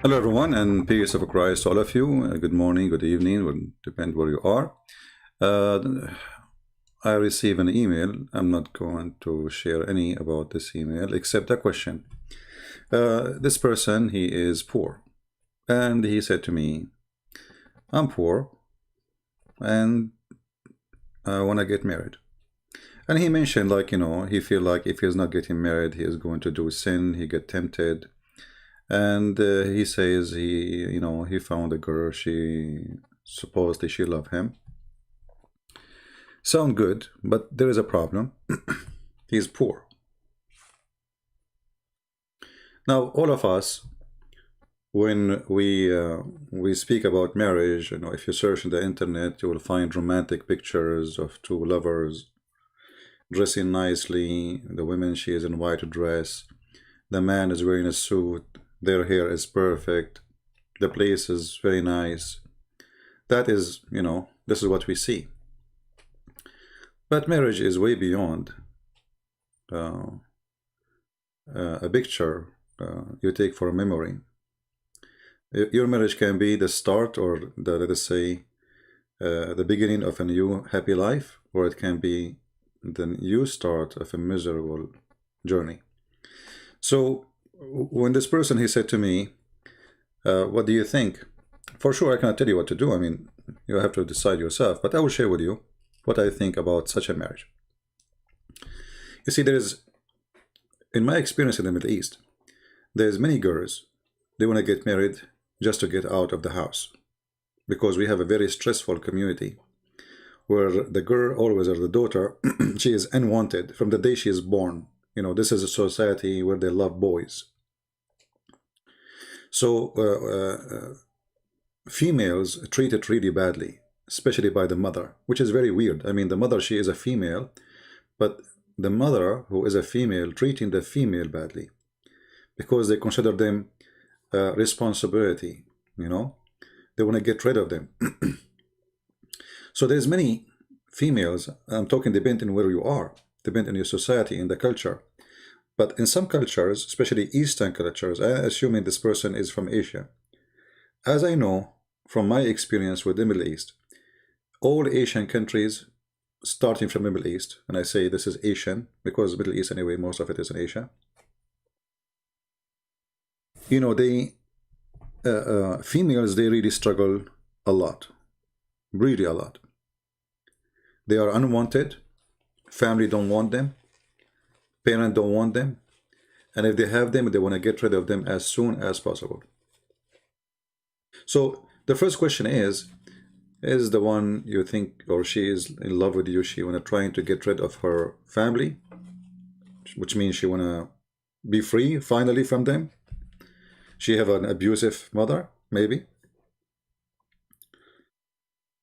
Hello, everyone, and peace of Christ to all of you. Good morning, good evening, will depend where you are. Uh, I received an email. I'm not going to share any about this email except a question. This person, he is poor, and he said to me, "I'm poor, and I want to get married." And he mentioned, like, he feel like if he's not getting married, he is going to do sin. He get tempted. And he says he found a girl. She supposedly she love him. Sound good, but there is a problem. He's poor. Now, all of us, when we speak about marriage, if you search in the internet, you will find romantic pictures of two lovers dressing nicely. The woman, she is in white dress. The man is wearing a suit. Their hair is perfect. The place is very nice. That is, this is what we see. But marriage is way beyond uh, a picture you take for a memory. Your marriage can be the start or let us say, the beginning of a new happy life, or it can be the new start of a miserable journey. So when this person, he said to me, what do you think? For sure, I cannot tell you what to do. I mean, you have to decide yourself, but I will share with you what I think about such a marriage. You see, in my experience in the Middle East, there's many girls, they want to get married just to get out of the house, because we have a very stressful community where the girl always, or the daughter, she is unwanted from the day she is born. This is a society where they love boys. So females treated really badly, especially by the mother, which is very weird. I mean, the mother, she is a female, but the mother, who is a female, treating the female badly because they consider them responsibility. They want to get rid of them. So there's many females, I'm talking depending where you are, depending on your society and the culture. But in some cultures, especially Eastern cultures, I assuming this person is from Asia. As I know from my experience with the Middle East, all Asian countries, starting from the Middle East, and I say this is Asian because Middle East anyway, most of it is in Asia. They females, they really struggle a lot, really a lot. They are unwanted. Family don't want them. Parents don't want them. And if they have them, they want to get rid of them as soon as possible. So the first question is the one you think, or she is in love with you, she wanna trying to get rid of her family, which means she wanna be free finally from them. She have an abusive mother, maybe.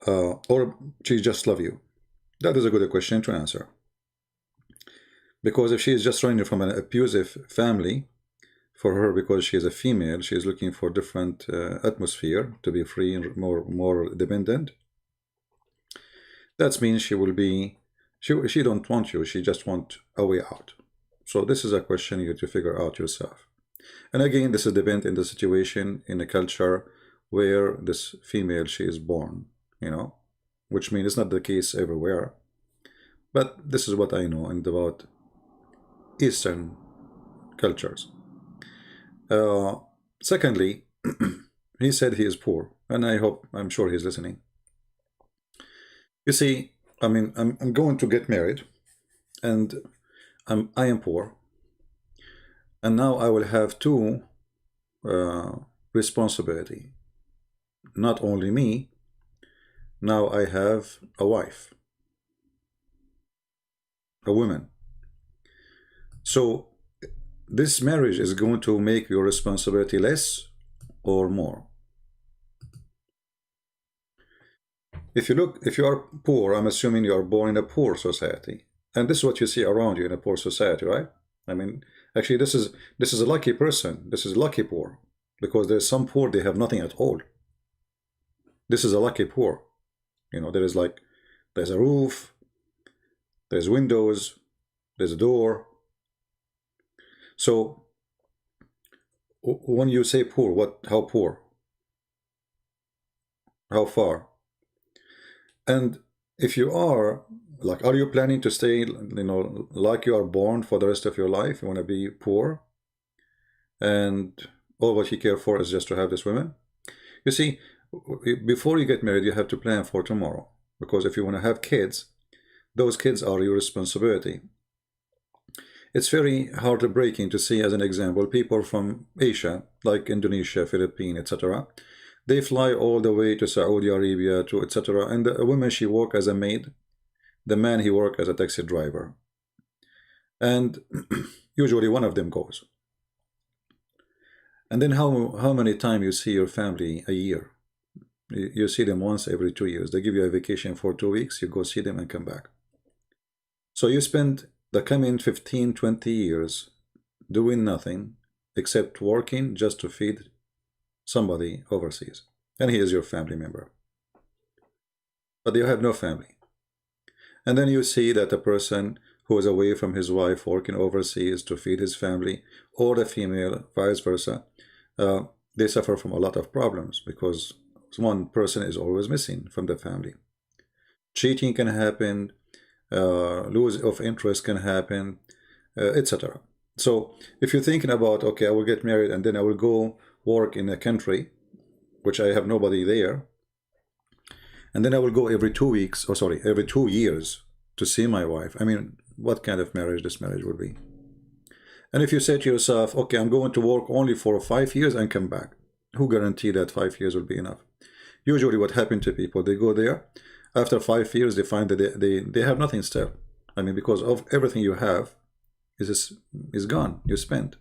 Or she just love you. That is a good question to answer. Because if she is just running from an abusive family, for her, because she is a female, she is looking for different atmosphere to be free and more dependent. That means she will be, she don't want you, she just want a way out. So this is a question you have to figure out yourself. And again, this is depend in the situation, in the culture where this female, she is born, which means it's not the case everywhere. But this is what I know and about Eastern cultures. Secondly, he said he is poor, and I'm sure he's listening. You see, I mean, I'm going to get married, and I am poor, and now I will have two responsibility. Not only me, now I have a wife, a woman. So this marriage is going to make your responsibility less or more. If you are poor, I'm assuming you are born in a poor society, and this is what you see around you in a poor society, right? I mean, actually, this is a lucky person. This is lucky poor, because there's some poor, they have nothing at all. This is a lucky poor. There's a roof, there's windows, there's a door. So when you say poor, what? How poor? How far? And if you are like, are you planning to stay, like you are born for the rest of your life? You want to be poor, and all what you care for is just to have this woman? You see, before you get married, you have to plan for tomorrow, because if you want to have kids, those kids are your responsibility. It's very heartbreaking to see, as an example, people from Asia, like Indonesia, Philippines, etc. They fly all the way to Saudi Arabia, to etc. And the woman, she work as a maid. The man, he work as a taxi driver. And usually one of them goes. And then how many times you see your family a year? You see them once every 2 years. They give you a vacation for 2 weeks. You go see them and come back. So you spend the coming 15, 20 years doing nothing except working just to feed somebody overseas. And he is your family member. But you have no family. And then you see that a person who is away from his wife working overseas to feed his family, or the female, vice versa, they suffer from a lot of problems because one person is always missing from the family. Cheating can happen, lose of interest can happen, etc. So if you're thinking about, okay, I will get married and then I will go work in a country which I have nobody there, and then I will go every 2 weeks, or sorry, every 2 years to see my wife. I mean, what kind of marriage this marriage would be? And if you say to yourself, okay, I'm going to work only for 5 years and come back, who guarantee that 5 years will be enough? Usually what happened to people, they go there, after 5 years, they find that they have nothing still. I mean, because of everything you have is gone, you spent.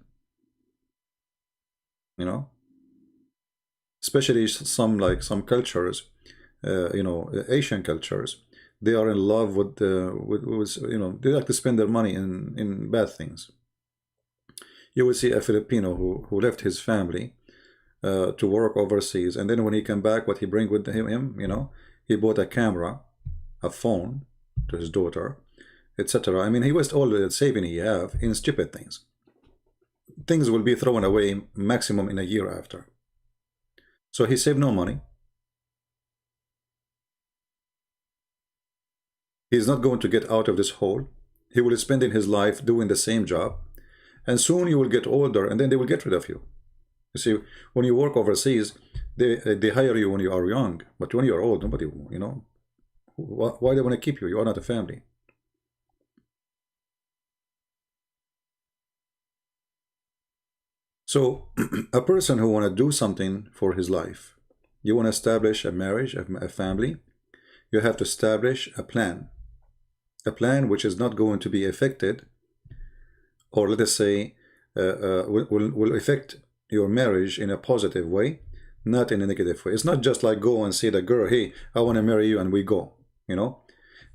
You know? Especially some cultures, Asian cultures, they are in love with they like to spend their money in bad things. You will see a Filipino who left his family to work overseas, and then when he came back, what he bring with him, he bought a camera, a phone to his daughter, etc. I mean, he wasted all the saving he have in stupid things. Things will be thrown away maximum in a year after. So he saved no money. He's not going to get out of this hole. He will spend in his life doing the same job, and soon you will get older, and then they will get rid of you. You see, when you work overseas, they hire you when you are young, but when you are old, nobody, why do they want to keep you? You are not a family. So a person who want to do something for his life, you want to establish a marriage, a family, you have to establish a plan which is not going to be affected, or let us say will affect your marriage in a positive way, not in a negative way. It's not just like go and say the girl, hey, I want to marry you, and we go.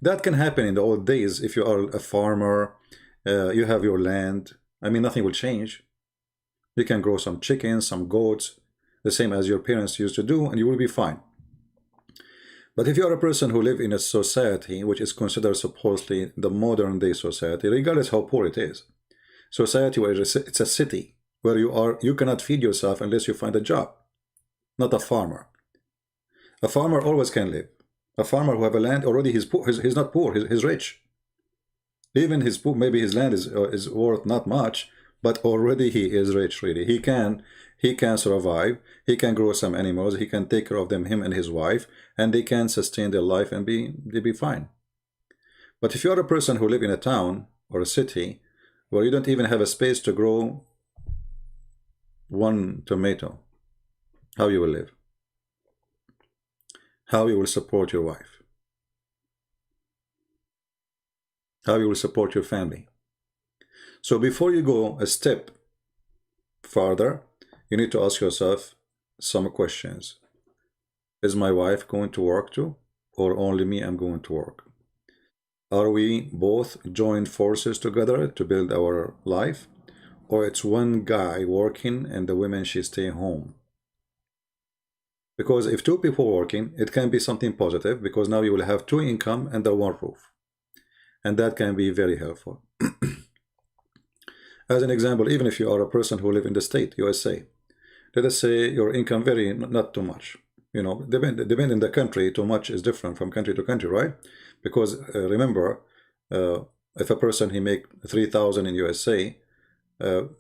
That can happen in the old days. If you are a farmer, you have your land, I mean, nothing will change. You can grow some chickens, some goats, the same as your parents used to do, and you will be fine. But if you are a person who live in a society which is considered supposedly the modern day society, regardless how poor it is, society where it's a city where you cannot feed yourself unless you find a job, not a farmer. A farmer always can live. A farmer who have a land already, he's poor. He's not poor. He's rich. Even his poor, maybe his land is worth not much, but already he is rich. Really, he can survive. He can grow some animals. He can take care of them, him and his wife, and they can sustain their life and they be fine. But if you are a person who live in a town or a city where you don't even have a space to grow one tomato, how you will live? How you will support your wife? How you will support your family? So before you go a step farther, you need to ask yourself some questions. Is my wife going to work too, or only me am going to work? Are we both joined forces together to build our life, or it's one guy working and the women, she stay home? Because if two people working, it can be something positive, because now you will have two income under one roof, and that can be very helpful. As an example, even if you are a person who live in the state, USA, let us say your income very not too much. You know, depend in the country. Too much is different from country to country, right? Because remember, if a person he make 3,000 in USA,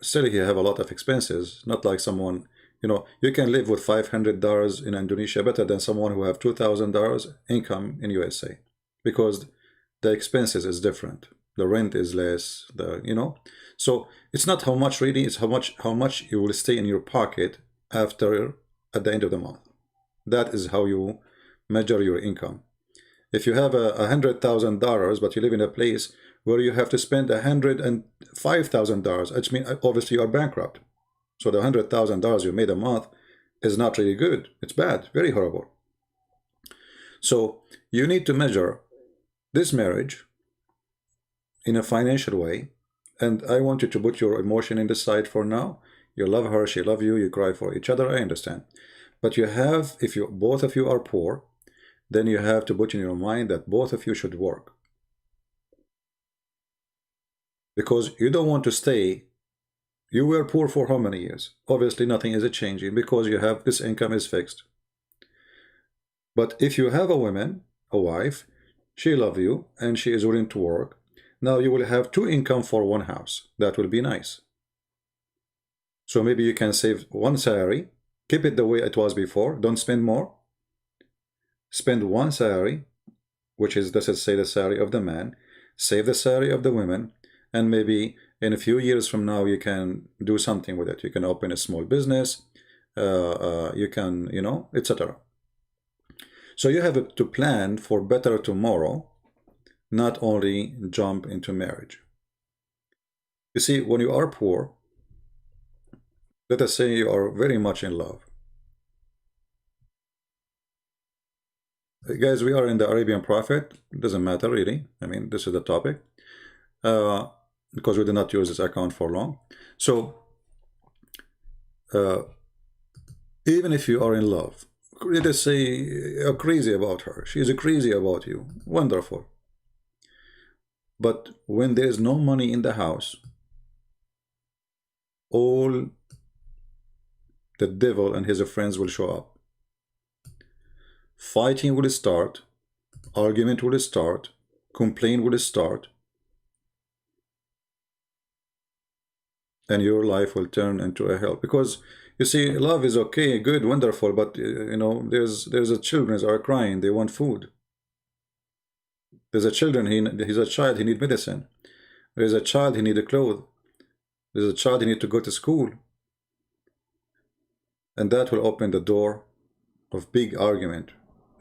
still he have a lot of expenses. Not like someone, you know, you can live with $500 in Indonesia better than someone who have $2,000 income in USA, because the expenses is different. The rent is less. The, you know, so it's not how much really. It's how much you will stay in your pocket after at the end of the month. That is how you measure your income. If you have $100,000, but you live in a place where you have to spend $105,000, which means obviously you are bankrupt. So the $100,000 you made a month is not really good. It's bad, very horrible. So you need to measure this marriage in a financial way. And I want you to put your emotion in the side for now. You love her, she love you, you cry for each other, I understand. But you have, if you both of you are poor, then you have to put in your mind that both of you should work. Because you don't want to stay, you were poor for how many years? Obviously nothing is changing because you have this income is fixed. But if you have a woman, a wife, she love you and she is willing to work, now you will have two income for one house. That will be nice. So maybe you can save one salary, keep it the way it was before, don't spend more. Spend one salary, which is, let's say, the salary of the man, save the salary of the women, and maybe in a few years from now you can do something with it. You can open a small business, you can, you know, etc. So you have to plan for better tomorrow, not only jump into marriage. You see, when you are poor, let us say you are very much in love. Guys, we are in the Arabian Prophet. It doesn't matter really. I mean, this is the topic. Because we did not use this account for long. So, even if you are in love, let us say you're crazy about her. She is crazy about you. Wonderful. But when there is no money in the house, all the devil and his friends will show up. Fighting will start, argument will start, complaint will start, and your life will turn into a hell. Because you see, love is okay, good, wonderful, but you know, there's a children are crying, they want food. There's a children, he's a child, he need medicine. There's a child, he need a clothes. There's a child, he need to go to school. And that will open the door of big argument.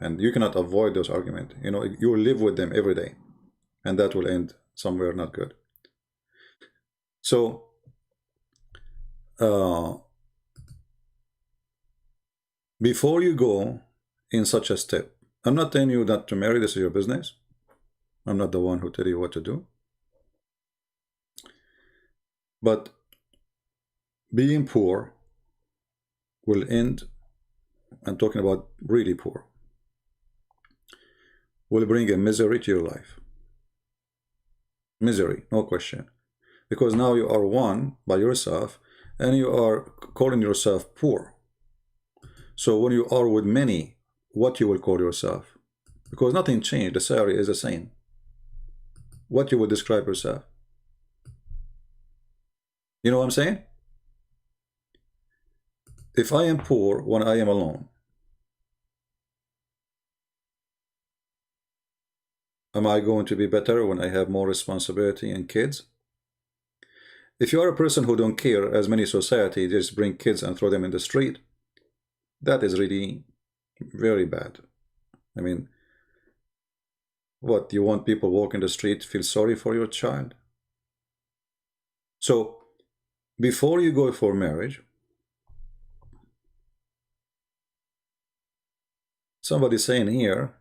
And you cannot avoid those arguments. You know, you will live with them every day. And that will end somewhere not good. So, before you go in such a step, I'm not telling you not to marry, this is your business. I'm not the one who tell you what to do. But being poor will end, I'm talking about really poor, will bring a misery to your life. Misery, no question. Because now you are one by yourself and you are calling yourself poor. So when you are with many, what you will call yourself? Because nothing changed, the salary is the same. What you would describe yourself? You know what I'm saying? If I am poor when I am alone, am I going to be better when I have more responsibility and kids? If you are a person who don't care, as many society just bring kids and throw them in the street, that is really very bad. I mean, what, you want people walk in the street feel sorry for your child? So, before you go for marriage, somebody saying here,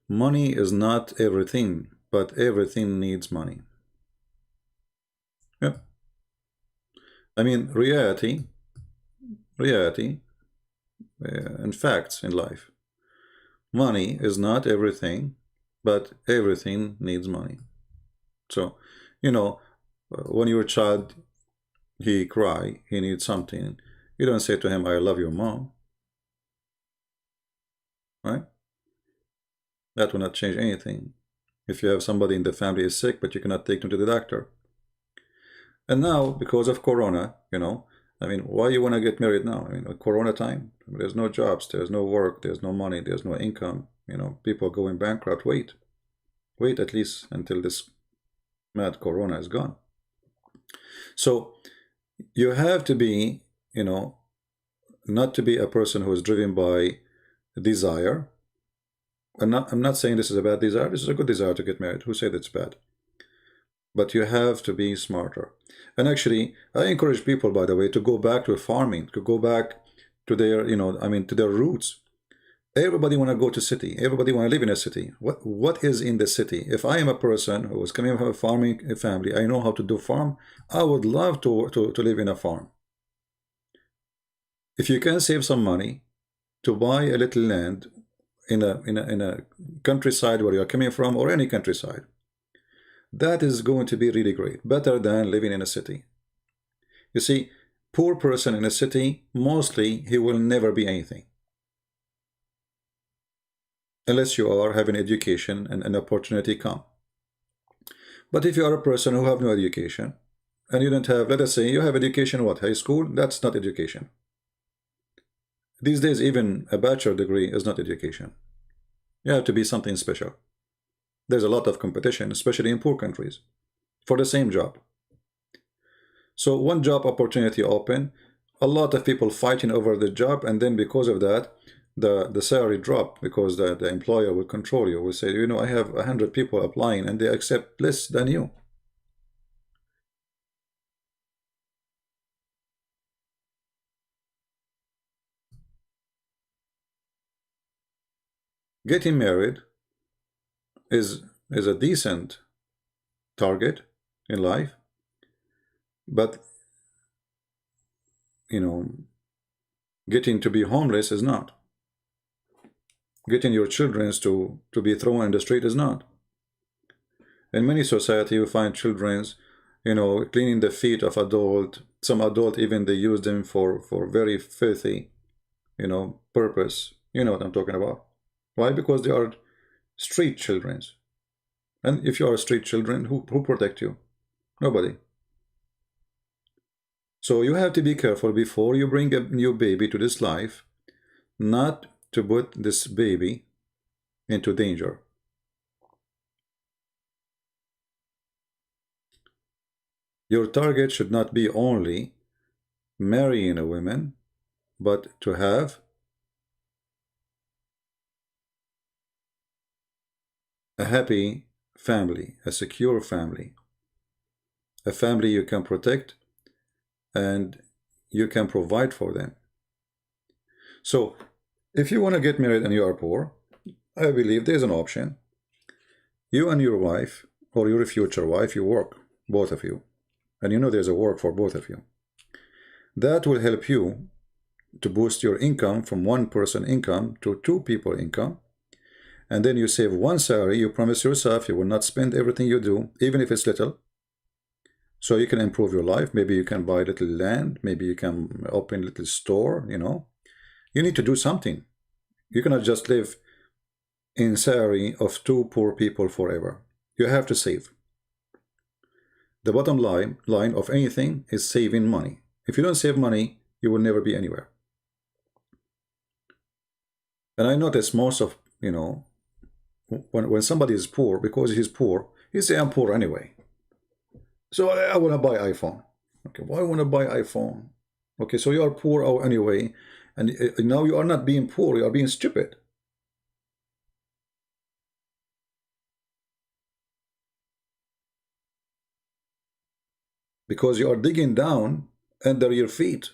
money is not everything, but everything needs money. Yeah. I mean, reality, and facts in life. Money is not everything, but everything needs money. So, you know, when your child, he cry, he needs something, You don't say to him, I love your mom, right? That will not change anything. If you have somebody in the family is sick, but you cannot take them to the doctor. And now, because of Corona, I mean, why you want to get married now? I mean, Corona time, there's no jobs, there's no work, there's no money, there's no income. People going bankrupt. Wait at least until this mad Corona is gone. So you have to be, not to be a person who is driven by desire. I'm not saying this is a bad desire. This is a good desire to get married. Who said it's bad? But you have to be smarter. And actually, I encourage people, by the way, to go back to farming, to go back to their, to their roots. Everybody want to go to city. Everybody want to live in a city. What is in the city? If I am a person who is coming from a farming family, I know how to do farm. I would love to live in a farm. If you can save some money to buy a little land in a countryside where you are coming from, or any countryside, that is going to be really great, better than living in a city. You see, poor person in a city, mostly he will never be anything, unless you are having education and an opportunity come. But if you are a person who have no education, and you don't have, let us say you have education, what, high school? That's not education. These days, even a bachelor degree is not education. You have to be something special. There's a lot of competition, especially in poor countries, for the same job. So one job opportunity open, a lot of people fighting over the job, and then because of that, the salary drop, because the employer will control you, will say, I have 100 people applying and they accept less than you. Getting married is a decent target in life, but getting to be homeless is not. Getting your children to be thrown in the street is not. In many society, you find children, cleaning the feet of adult. Some adult even they use them for very filthy, purpose. You know what I'm talking about. Why? Because they are street children. And if you are street children, who protect you? Nobody. So you have to be careful before you bring a new baby to this life, not to put this baby into danger. Your target should not be only marrying a woman, but to have a happy family, a secure family, a family you can protect and you can provide for them. So if you want to get married and you are poor, I believe there's an option. You and your wife, or your future wife, you work, both of you, and there's a work for both of you. That will help you to boost your income from one person income to two people income. And then you save one salary. You promise yourself you will not spend everything you do, even if it's little. So you can improve your life. Maybe you can buy a little land. Maybe you can open a little store, You need to do something. You cannot just live in salary of two poor people forever. You have to save. The bottom line of anything is saving money. If you don't save money, you will never be anywhere. And I notice most of, when somebody is poor, because he's poor, he say, I'm poor anyway. So I want to buy iPhone. Okay, why want to buy iPhone? Okay, so you are poor anyway, and now you are not being poor, you are being stupid. Because you are digging down under your feet.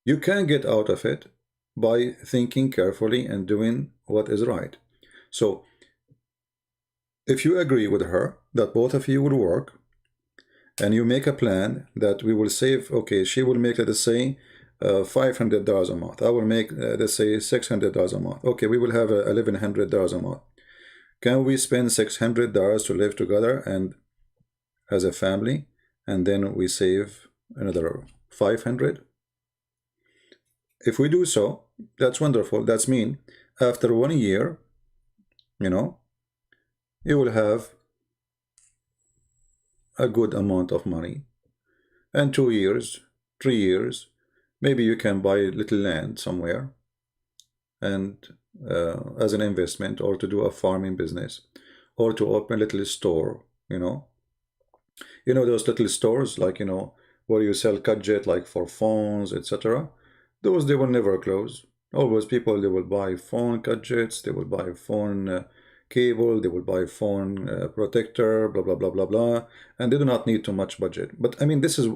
You can get out of it by thinking carefully and doing what is right. So if you agree with her that both of you will work, and you make a plan that we will save, okay, she will make, let's say, $500 a month. I will make, let's say, $600 a month. Okay, we will have $1,100 a month. Can we spend $600 to live together and as a family and then we save another 500. If we do so, that's wonderful. That's mean after 1 year, you know, you will have a good amount of money. And 2 years, 3 years, maybe you can buy little land somewhere and as an investment, or to do a farming business, or to open a little store, those little stores, like, where you sell gadget like for phones, etc. Those, they will never close. Always people, they will buy phone gadgets, they will buy phone cable, they will buy phone protector, blah blah blah blah blah, and they do not need too much budget. But I mean, this is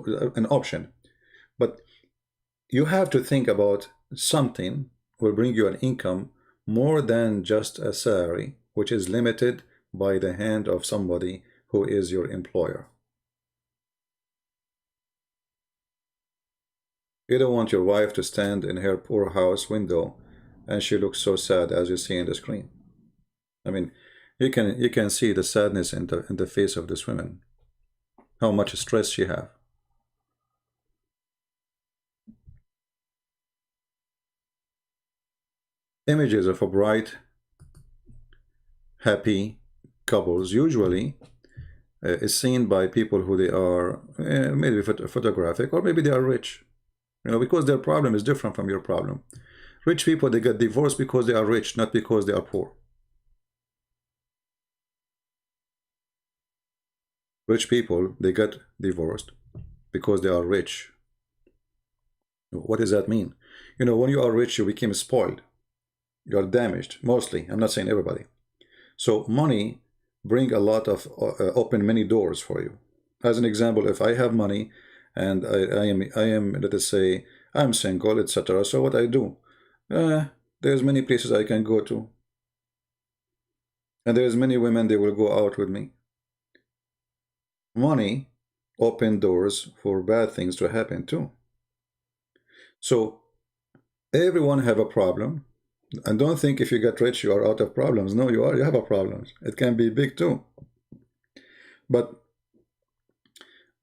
an option. But you have to think about something will bring you an income more than just a salary, which is limited by the hand of somebody who is your employer. You don't want your wife to stand in her poor house window and she looks so sad as you see in the screen. I mean, you can see the sadness in the face of this woman, how much stress she have. Images of a bright, happy couples usually is seen by people who they are maybe photographic, or maybe they are rich, because their problem is different from your problem. Rich people, they get divorced because they are rich, not because they are poor. Rich people, they get divorced because they are rich. What does that mean? When you are rich, you become spoiled. You are damaged, mostly. I'm not saying everybody. So money bring a lot of open many doors for you. As an example, if I have money and I am let us say I'm single, etc. So what I do, there's many places I can go to, and there's many women, they will go out with me. Money open doors for bad things to happen too. So everyone have a problem. And don't think if you get rich you are out of problems. No, you have a problem. It can be big too. But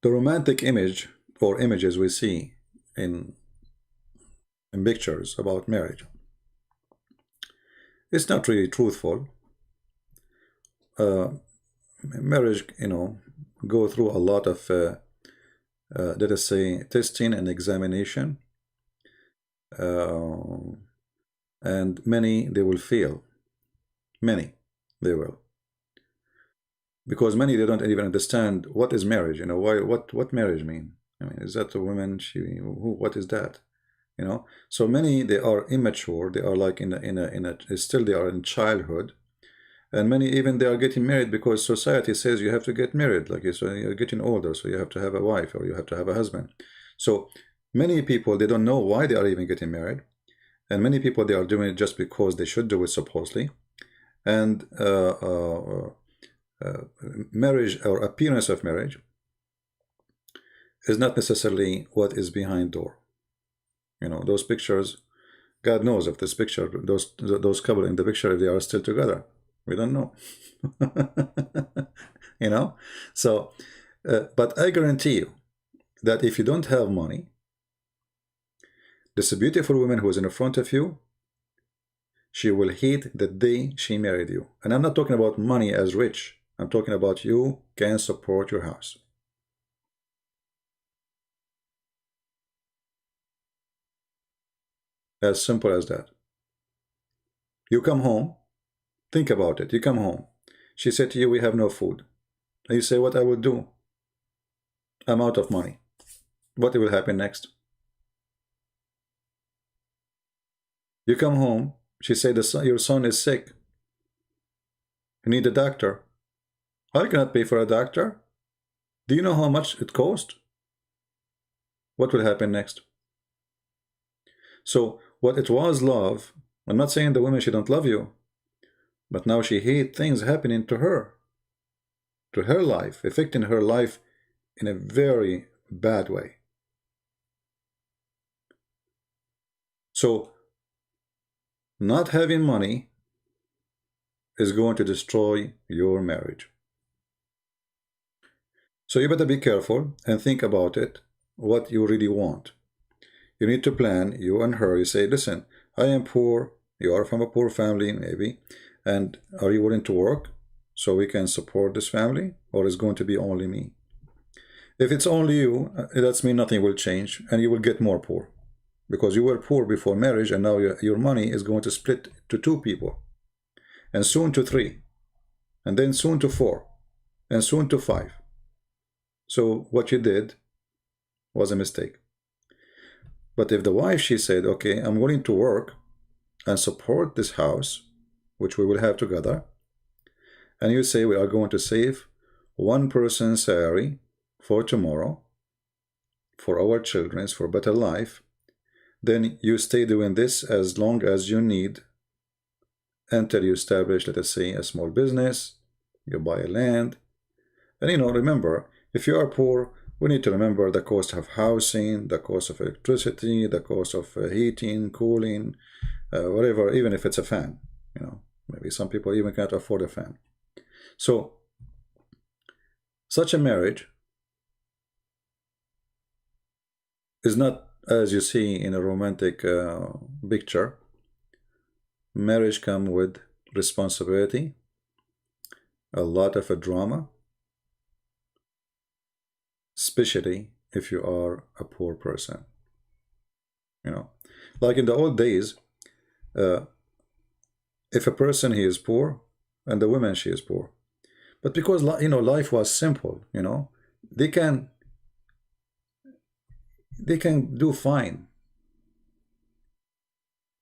the romantic image or images we see in pictures about marriage, it's not really truthful. Marriage, go through a lot of let us say testing and examination, and many they will fail. Many they will, because many, they don't even understand what is marriage. Why, what marriage mean. I mean, is that a woman, what is that? So many, they are immature, they are like still they are in childhood. And many, even they are getting married because society says you have to get married, like you're getting older, so you have to have a wife or you have to have a husband. So many people, they don't know why they are even getting married, and many people, they are doing it just because they should do it, supposedly. And marriage, or appearance of marriage, is not necessarily what is behind door. Those pictures, God knows if this picture, those couple in the picture, if they are still together, we don't know. So but I guarantee you that if you don't have money, this beautiful woman who is in front of you, she will hate the day she married you. And I'm not talking about money as rich. I'm talking about you can support your house. As simple as that. You come home, think about it. You come home. She said to you, we have no food. And you say, what I will do? I'm out of money. What will happen next? You come home. She said, your son is sick. You need a doctor. I cannot pay for a doctor. Do you know how much it costs? What will happen next? So what it was love, I'm not saying the woman, she don't love you, but now she hates things happening to her life, affecting her life in a very bad way. So not having money is going to destroy your marriage. So you better be careful and think about it, what you really want. You need to plan, you and her, you say, listen, I am poor, you are from a poor family maybe, and are you willing to work so we can support this family, or is it going to be only me? If it's only you, that means nothing will change and you will get more poor. Because you were poor before marriage and now your money is going to split to 2 people. And soon to 3. And then soon to 4. And soon to 5. So what you did was a mistake. But if the wife, she said, okay, I'm willing to work and support this house, which we will have together, and you say we are going to save one person's salary for tomorrow, for our children's, for better life, then you stay doing this as long as you need until you establish, let us say, a small business, you buy a land. And remember, if you are poor, we need to remember the cost of housing, the cost of electricity, the cost of heating, cooling, whatever, even if it's a fan. Maybe some people even can't afford a fan. So, such a marriage is not as you see in a romantic picture. Marriage comes with responsibility, a lot of a drama, especially if you are a poor person. Like in the old days, if a person, he is poor, and the woman, she is poor, but because life was simple, they can do fine,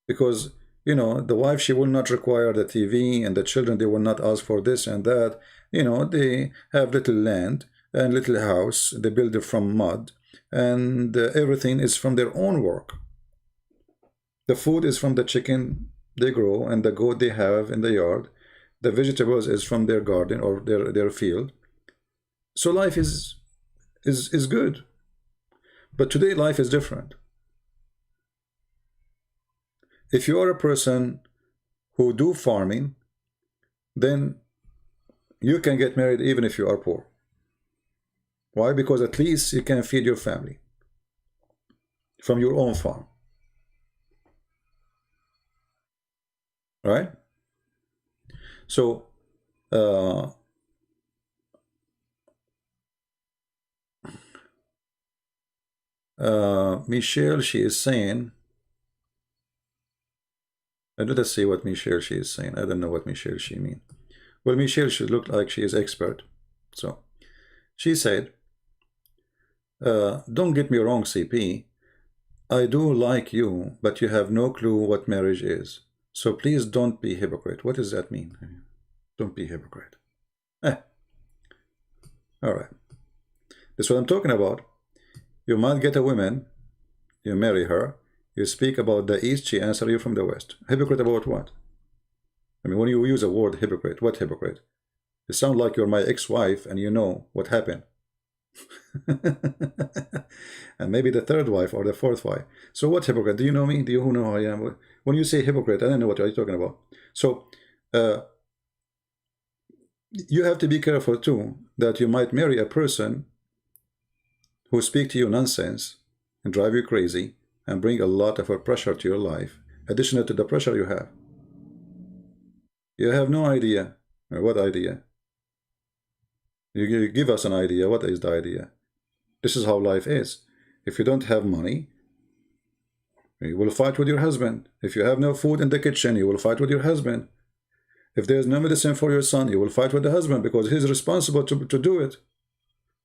because the wife, she will not require the TV, and the children, they will not ask for this and that. They have little land and little house, they build it from mud, and everything is from their own work. The food is from the chicken they grow and the goat they have in the yard. The vegetables is from their garden or their field. So life is good. But today life is different. If you are a person who do farming, then you can get married even if you are poor. Why? Because at least you can feed your family from your own farm. Right? So, Michelle, she is saying, let us see what Michelle, she is saying. I don't know what Michelle, she mean. Well, Michelle, she looked like she is expert. So, she said, don't get me wrong, CP. I do like you, but you have no clue what marriage is. So please don't be hypocrite. What does that mean? Don't be hypocrite. All right. That's what I'm talking about. You might get a woman, you marry her, you speak about the East, she answers you from the West. Hypocrite about what? I mean, when you use a word hypocrite, what hypocrite? It sounds like you're my ex-wife and you know what happened. And maybe the third wife or the fourth wife. So what hypocrite? Do you know me? Do you know who I am? When you say hypocrite, I don't know what you're talking about. So you have to be careful too that you might marry a person who speak to you nonsense and drive you crazy and bring a lot of pressure to your life, additional to the pressure you have. You have no idea. What idea? You give us an idea. What is the idea? This is how life is. If you don't have money, you will fight with your husband. If you have no food in the kitchen, you will fight with your husband. If there's no medicine for your son, you will fight with the husband because he's responsible to do it.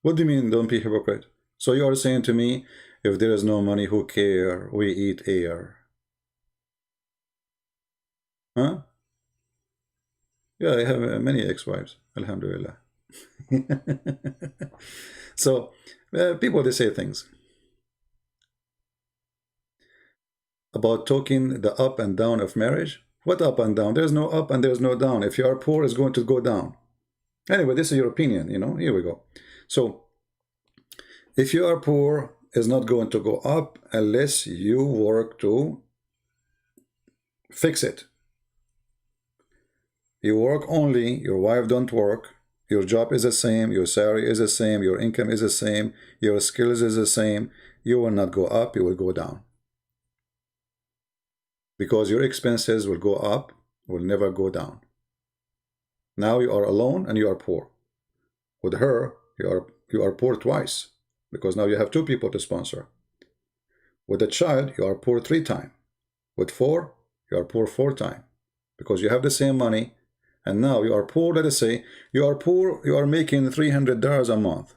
What do you mean, don't be hypocrite? So you are saying to me, if there is no money, who care? We eat air. Huh? Yeah, I have many ex-wives, alhamdulillah. So people, they say things about talking the up and down of marriage. What up and down? There's no up and there's no down. If you are poor, it's going to go down. Anyway, this is your opinion, here we go. So if you are poor, it's not going to go up unless you work to fix it. You work only, your wife don't work, Your job is the same, your salary is the same, your income is the same, your skills is the same. You will not go up, you will go down. Because your expenses will go up, will never go down. Now you are alone and you are poor. With her, you are poor twice, because now you have 2 people to sponsor. With a child, you are poor 3 times. With 4, you are poor 4 times, because you have the same money, and now you are poor. Let us say you are poor, you are making $300 a month,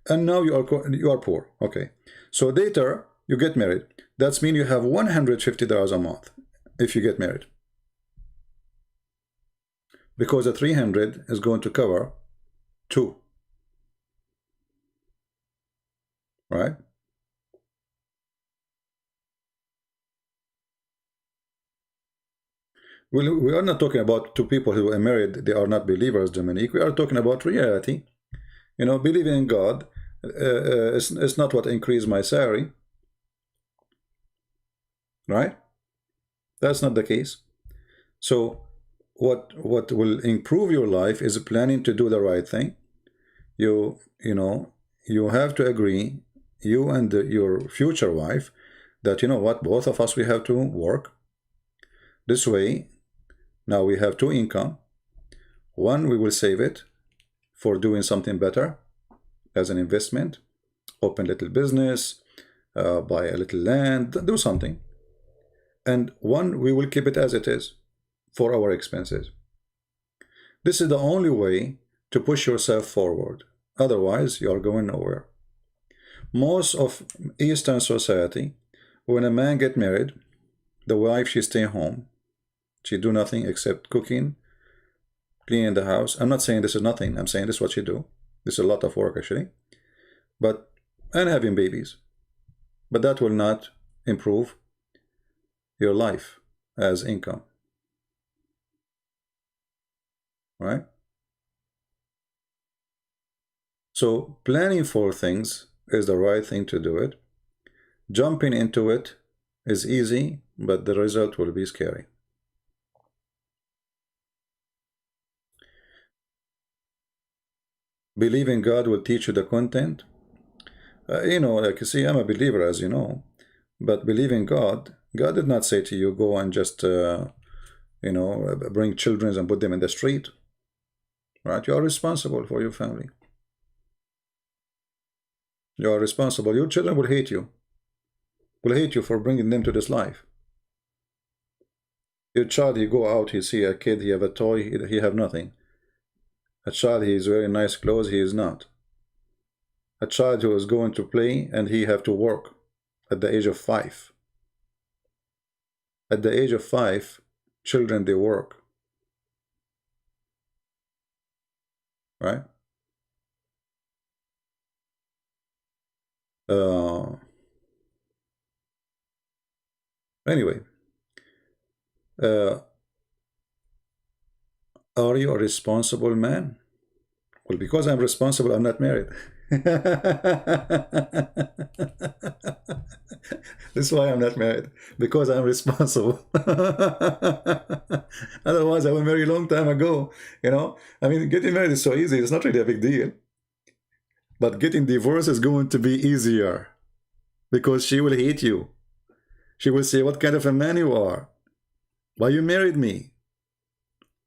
and now you are poor. Okay, so later you get married. That means you have $150 a month if you get married, because the 300 is going to cover 2, right? Well, we are not talking about 2 people who are married, they are not believers, Dominique. We are talking about reality. You know, believing in God is not what increased my salary, right? That's not the case. So what will improve your life is planning to do the right thing. You know, you have to agree, you and your future wife, that, you know what, both of us, we have to work. This way, now we have 2 income. One, we will save it for doing something better as an investment, open little business, buy a little land, do something. And one, we will keep it as it is for our expenses. This is the only way to push yourself forward. Otherwise, you are going nowhere. Most of Eastern society, when a man get married, the wife, she stay home. She do nothing except cooking, cleaning the house. I'm not saying this is nothing. I'm saying this is what she do. This is a lot of work, actually. And having babies. But that will not improve your life as income. Right? So planning for things is the right thing to do it. Jumping into it is easy, but the result will be scary. Believing God will teach you the content. You know, like you see, I'm a believer, as you know. But believing God did not say to you, go and just, you know, bring children and put them in the street. Right? You are responsible for your family. You are responsible. Your children will hate you. Will hate you for bringing them to this life. Your child, he go out, he see a kid, he have a toy, he have nothing. A child, he is wearing nice clothes, he is not. A child who is going to play and he have to work at the age of 5. At the age of 5, children, they work. Right? Anyway, are you a responsible man? Well, because I'm responsible, I'm not married. This is why I'm not married, because I'm responsible. Otherwise, I would marry a long time ago. You know, I mean, getting married is so easy. It's not really a big deal. But getting divorced is going to be easier, because she will hate you. She will say, what kind of a man you are? Why you married me?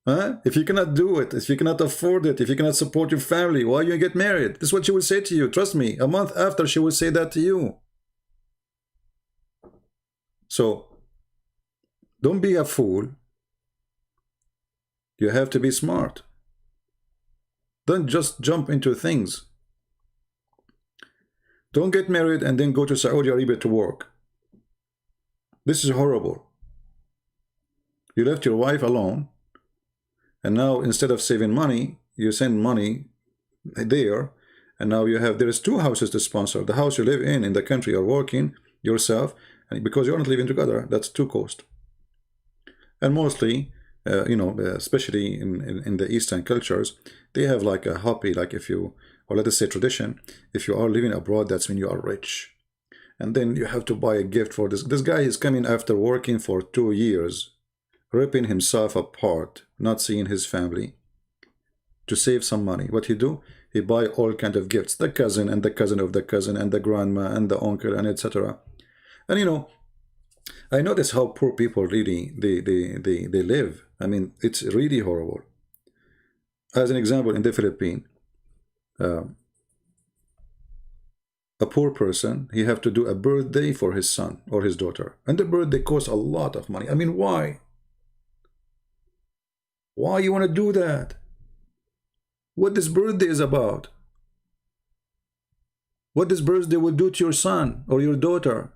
Huh? If you cannot do it, if you cannot afford it, if you cannot support your family, why you get married? This is what she will say to you. Trust me, a month after, she will say that to you. So, don't be a fool. You have to be smart. Don't just jump into things. Don't get married and then go to Saudi Arabia to work. This is horrible. You left your wife alone, and now instead of saving money, you send money there, and now there is 2 houses to sponsor. The house you live in the country you're working yourself, and because you're not living together, that's 2 costs. And mostly, you know, especially in the Eastern cultures, they have like a hobby, like if you, or let us say tradition, if you are living abroad, that's when you are rich. And then you have to buy a gift for this. This guy is coming after working for 2 years, ripping himself apart, not seeing his family. to save some money. What he do? He buy all kind of gifts, the cousin and the cousin of the cousin and the grandma and the uncle and etc. And you know, I notice how poor people really they live. I mean, it's really horrible. As an example, in the Philippines, uh, a poor person, he have to do a birthday for his son or his daughter, and the birthday costs a lot of money. I mean, why? Why you want to do that? What this birthday is about? What this birthday will do to your son or your daughter?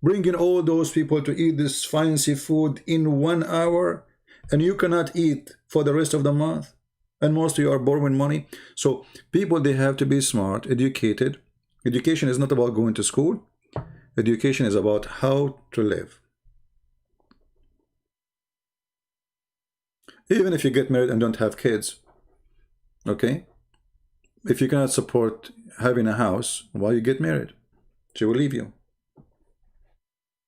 Bringing all those people to eat this fancy food in 1 hour, and you cannot eat for the rest of the month, and most of you are borrowing money. So people, they have to be smart, educated. Education is not about going to school. Education is about how to live. Even if you get married and don't have kids, okay? If you cannot support having a house, why you get married? She will leave you.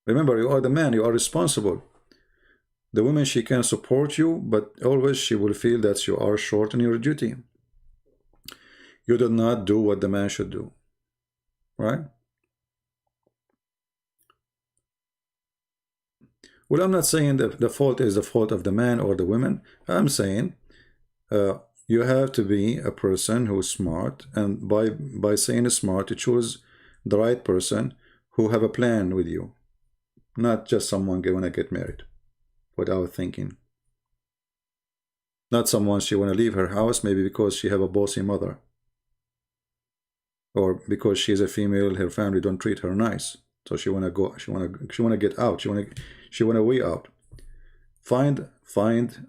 Remember, you are the man, you are responsible. The woman, she can support you, but always she will feel that you are short in your duty. You did not do what the man should do, right? Well, I'm not saying that the fault is the fault of the man or the women. I'm saying you have to be a person who's smart, and by saying smart, you choose the right person who have a plan with you, not just someone when I get married without thinking. Not someone she want to leave her house maybe because she have a bossy mother, or because she is a female, her family don't treat her nice, so she want to go, she want to get out, she want a way out. Find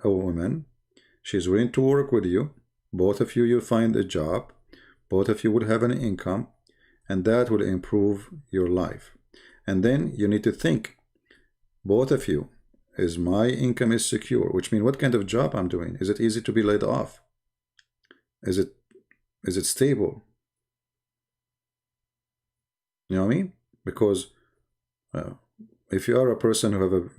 a woman, she's willing to work with you, both of you find a job, both of you would have an income, and that will improve your life. And then you need to think, both of you, is my income is secure, which means what kind of job I'm doing? Is it easy to be laid off? Is it stable? You know what I mean? Because if you are a person who have a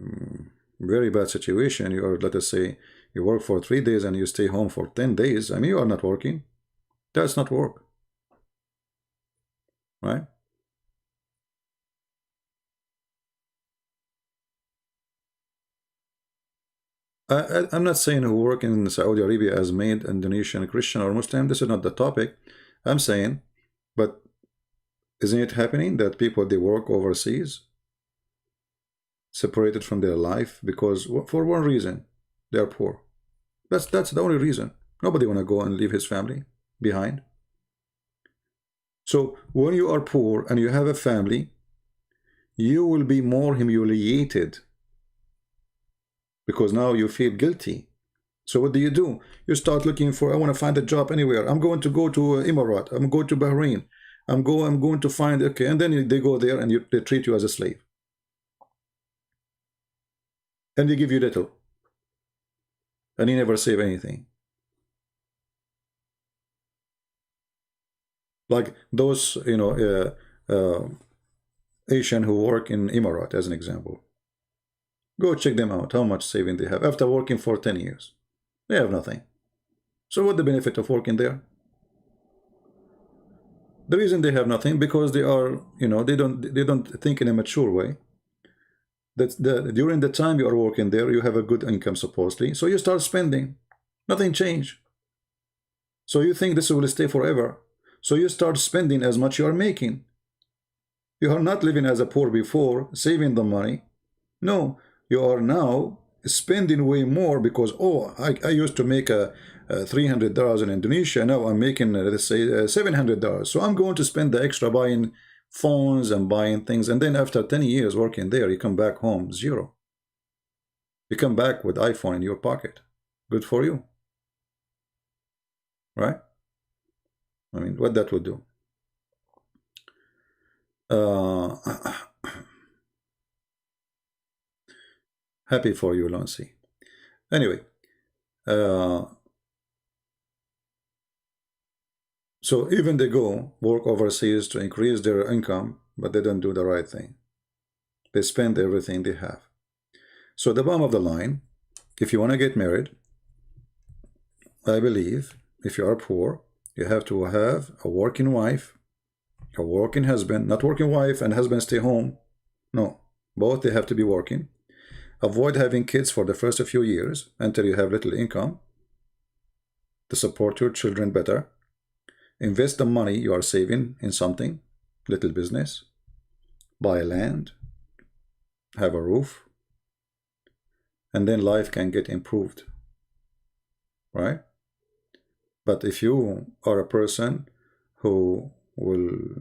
very bad situation, you are, let us say, you work for 3 days and you stay home for 10 days, I mean, you are not working. That's not work. Right? I'm not saying who work in Saudi Arabia as maid, Indonesian, Christian, or Muslim. This is not the topic. I'm saying, but isn't it happening that people, they work overseas, separated from their life because for one reason, they are poor. That's the only reason. Nobody want to go and leave his family behind. So when you are poor and you have a family, you will be more humiliated because now you feel guilty. So what do? You start looking for, I want to find a job anywhere. I'm going to go to Emirat. I'm going to Bahrain. I'm going to find, okay, and then they go there and they treat you as a slave. And they give you little. And you never save anything. Like those, you know, Asian who work in Emirat, as an example. Go check them out, how much saving they have. After working for 10 years, they have nothing. So what the benefit of working there? The reason they have nothing, because they are, you know, they don't think in a mature way. During the time you are working there, you have a good income supposedly, so you start spending. Nothing changed. So you think this will stay forever. So you start spending as much you are making. You are not living as a poor before, saving the money. No, you are now spending way more because, oh, I used to make a $300 in Indonesia. Now I'm making, let's say, $700. So I'm going to spend the extra buying phones and buying things. And then after 10 years working there, you come back home, zero. You come back with iPhone in your pocket. Good for you. Right? I mean, what that would do. Happy for you, Lancy. Anyway, so even they go work overseas to increase their income, but they don't do the right thing. They spend everything they have. So the bottom of the line, if you want to get married, I believe if you are poor, you have to have a working wife, a working husband, not working wife and husband stay home. No, both they have to be working. Avoid having kids for the first few years until you have little income to support your children better. Invest the money you are saving in something, little business, buy land, have a roof, and then life can get improved, right? But if you are a person who will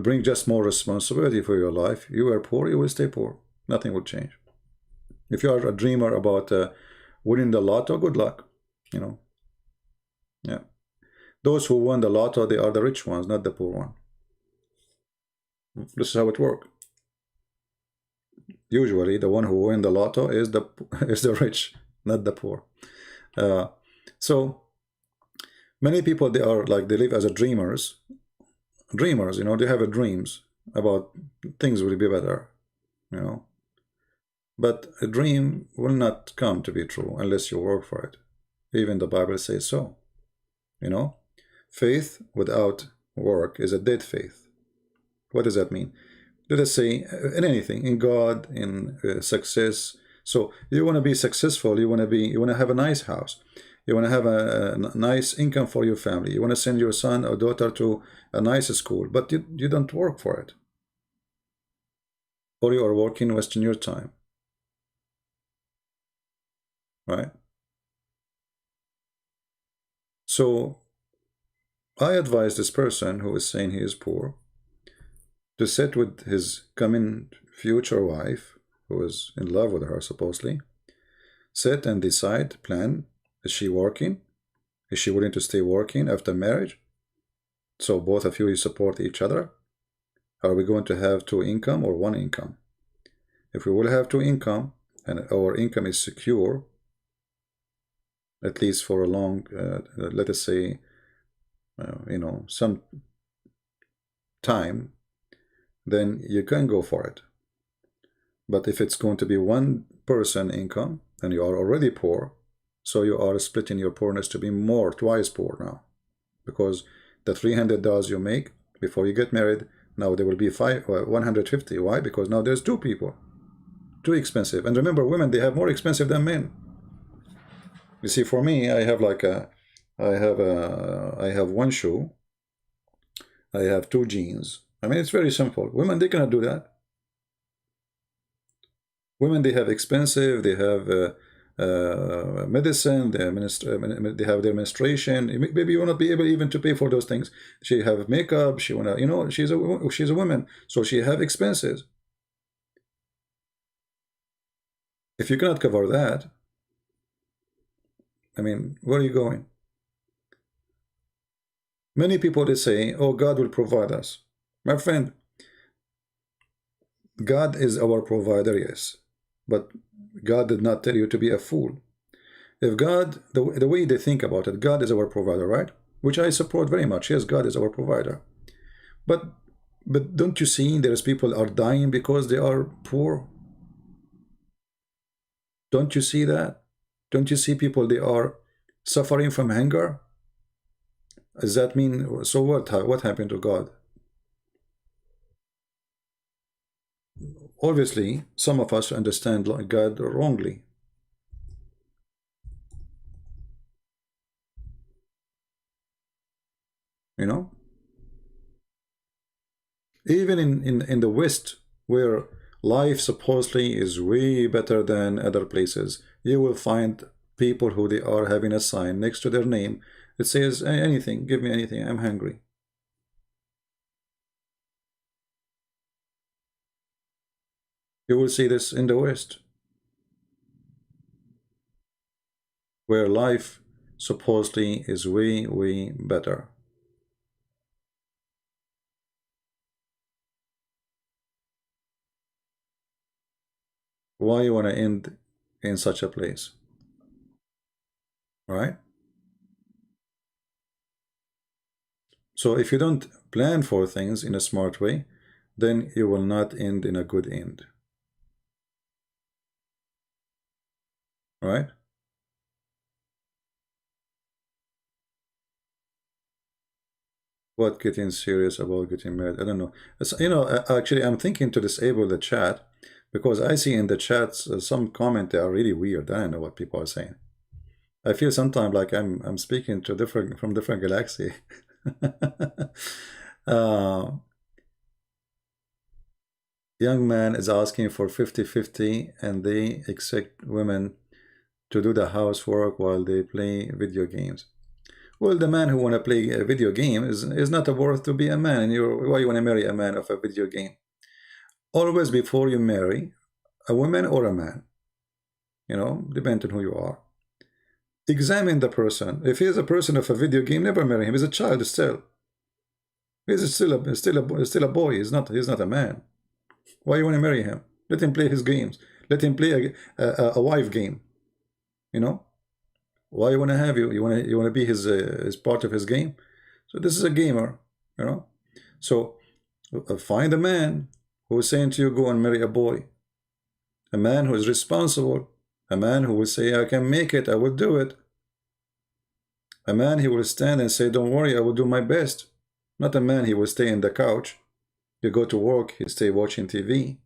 bring just more responsibility for your life, you are poor, you will stay poor. Nothing will change. If you are a dreamer about winning the lotto, good luck, you know. Yeah. Those who won the lotto, they are the rich ones, not the poor one. This is how it works. Usually, the one who win the lotto is the rich, not the poor. So many people, they are like, they live as a dreamers. Dreamers, you know, they have a dreams about things will be better, you know. But a dream will not come to be true unless you work for it. Even the Bible says so, you know. Faith without work is a dead faith. What does that mean? Let us say in anything, in God, in success. So you want to be successful, you want to have a nice house, you want to have a nice income for your family, you want to send your son or daughter to a nice school, but you don't work for it, or you are working, wasting your time, right? So I advise this person who is saying he is poor to sit with his coming future wife, who is in love with her supposedly, sit and decide, plan, is she working? Is she willing to stay working after marriage? So both of you support each other? Are we going to have two income or one income? If we will have two income and our income is secure, at least for a long, let us say, you know, some time, then you can go for it. But if it's going to be one person income and you are already poor, so you are splitting your poorness to be more, twice poor now, because the $300 you make before you get married, now there will be 150. Why? Because now there's two people. Too expensive. And remember, women, they have more expensive than men. You see, for me, I have like I have one shoe, I have two jeans. I mean, it's very simple. Women, they cannot do that. Women, they have expensive, they have medicine, they have their menstruation. Maybe you will not be able even to pay for those things. She have makeup, she wanna, you know, she's a woman, so she have expenses. If you cannot cover that, I mean, where are you going? Many people, they say, oh, God will provide us. My friend, God is our provider, yes. But God did not tell you to be a fool. If God, the way they think about it, God is our provider, right? Which I support very much. Yes, God is our provider. But don't you see there's people are dying because they are poor? Don't you see that? Don't you see people, they are suffering from hunger? Does that mean, so what happened to God? Obviously, some of us understand God wrongly. You know? Even in the West, where life supposedly is way better than other places, you will find people who they are having a sign next to their name. It says, anything, give me anything, I'm hungry. You will see this in the West, where life supposedly is way, way better. Why you want to end in such a place? Right? So if you don't plan for things in a smart way, then you will not end in a good end. Right? What getting serious about getting married? I don't know. Actually, I'm thinking to disable the chat because I see in the chats some comment that are really weird. I don't know what people are saying. I feel sometimes like I'm speaking to different from different galaxy. uh, Young man is asking for 50-50 and they expect women to do the housework while they play video games. Well, the man who want to play a video game is not worth to be a man. And why you want to marry a man of a video game? Always before you marry a woman or a man, depending on who you are, examine the person. If he is a person of a video game, never marry him. He's a child still. He's still a boy. He's not a man. Why you want to marry him? Let him play his games. Let him play a wife game. Why you want to have you? You want to be his part of his game. So this is a gamer. So find a man who is saying to you, go and marry a boy. A man who is responsible. A man who will say, I can make it. I will do it. A man he will stand and say, don't worry, I will do my best. Not a man he will stay in the couch. You go to work, he stay watching TV,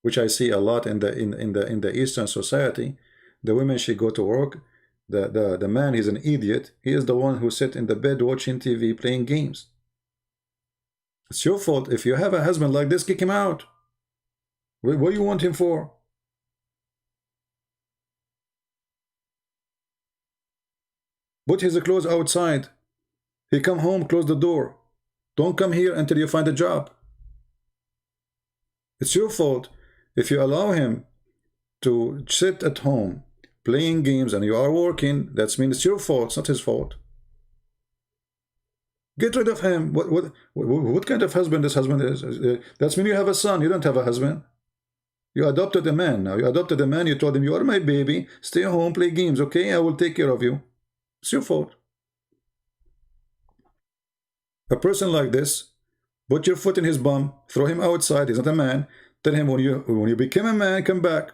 which I see a lot in the Eastern society. The women she go to work, the man is an idiot. He is the one who sit in the bed watching TV, playing games. It's your fault. If you have a husband like this, kick him out. What do you want him for? Put his clothes outside. He come home, close the door. Don't come here until you find a job. It's your fault. If you allow him to sit at home playing games and you are working, that means it's your fault. It's not his fault. Get rid of him. What kind of husband this husband is? That means you have a son. You don't have a husband. You adopted a man now. You adopted a man. You told him, you are my baby. Stay home, play games, okay? I will take care of you. It's your fault. A person like this, put your foot in his bum, throw him outside. He's not a man. Tell him, when you become a man, come back.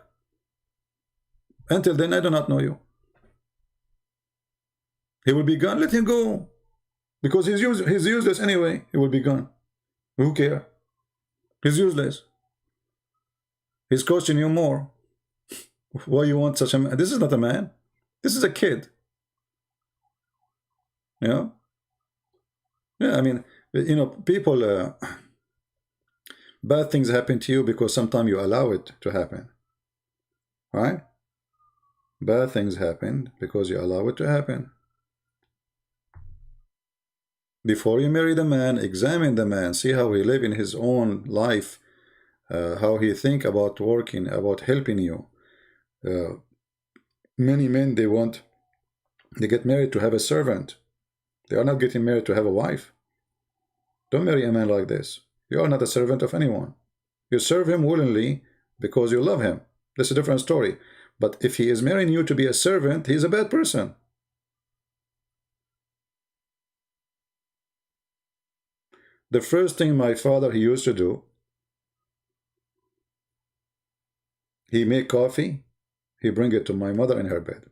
Until then, I do not know you. He will be gone. Let him go. Because he's useless anyway. He will be gone. Who cares? He's useless. He's costing you more. Why you want such a man? This is not a man. This is a kid. Yeah, I mean, people, bad things happen to you because sometimes you allow it to happen. Right? Bad things happen because you allow it to happen. Before you marry the man, examine the man, see how he live in his own life, how he think about working, about helping you. Many men, they get married to have a servant. They are not getting married to have a wife. Don't marry a man like this. You are not a servant of anyone. You serve him willingly because you love him. That's a different story. But if he is marrying you to be a servant, he is a bad person. The first thing my father, he used to do, he make coffee, he bring it to my mother in her bed.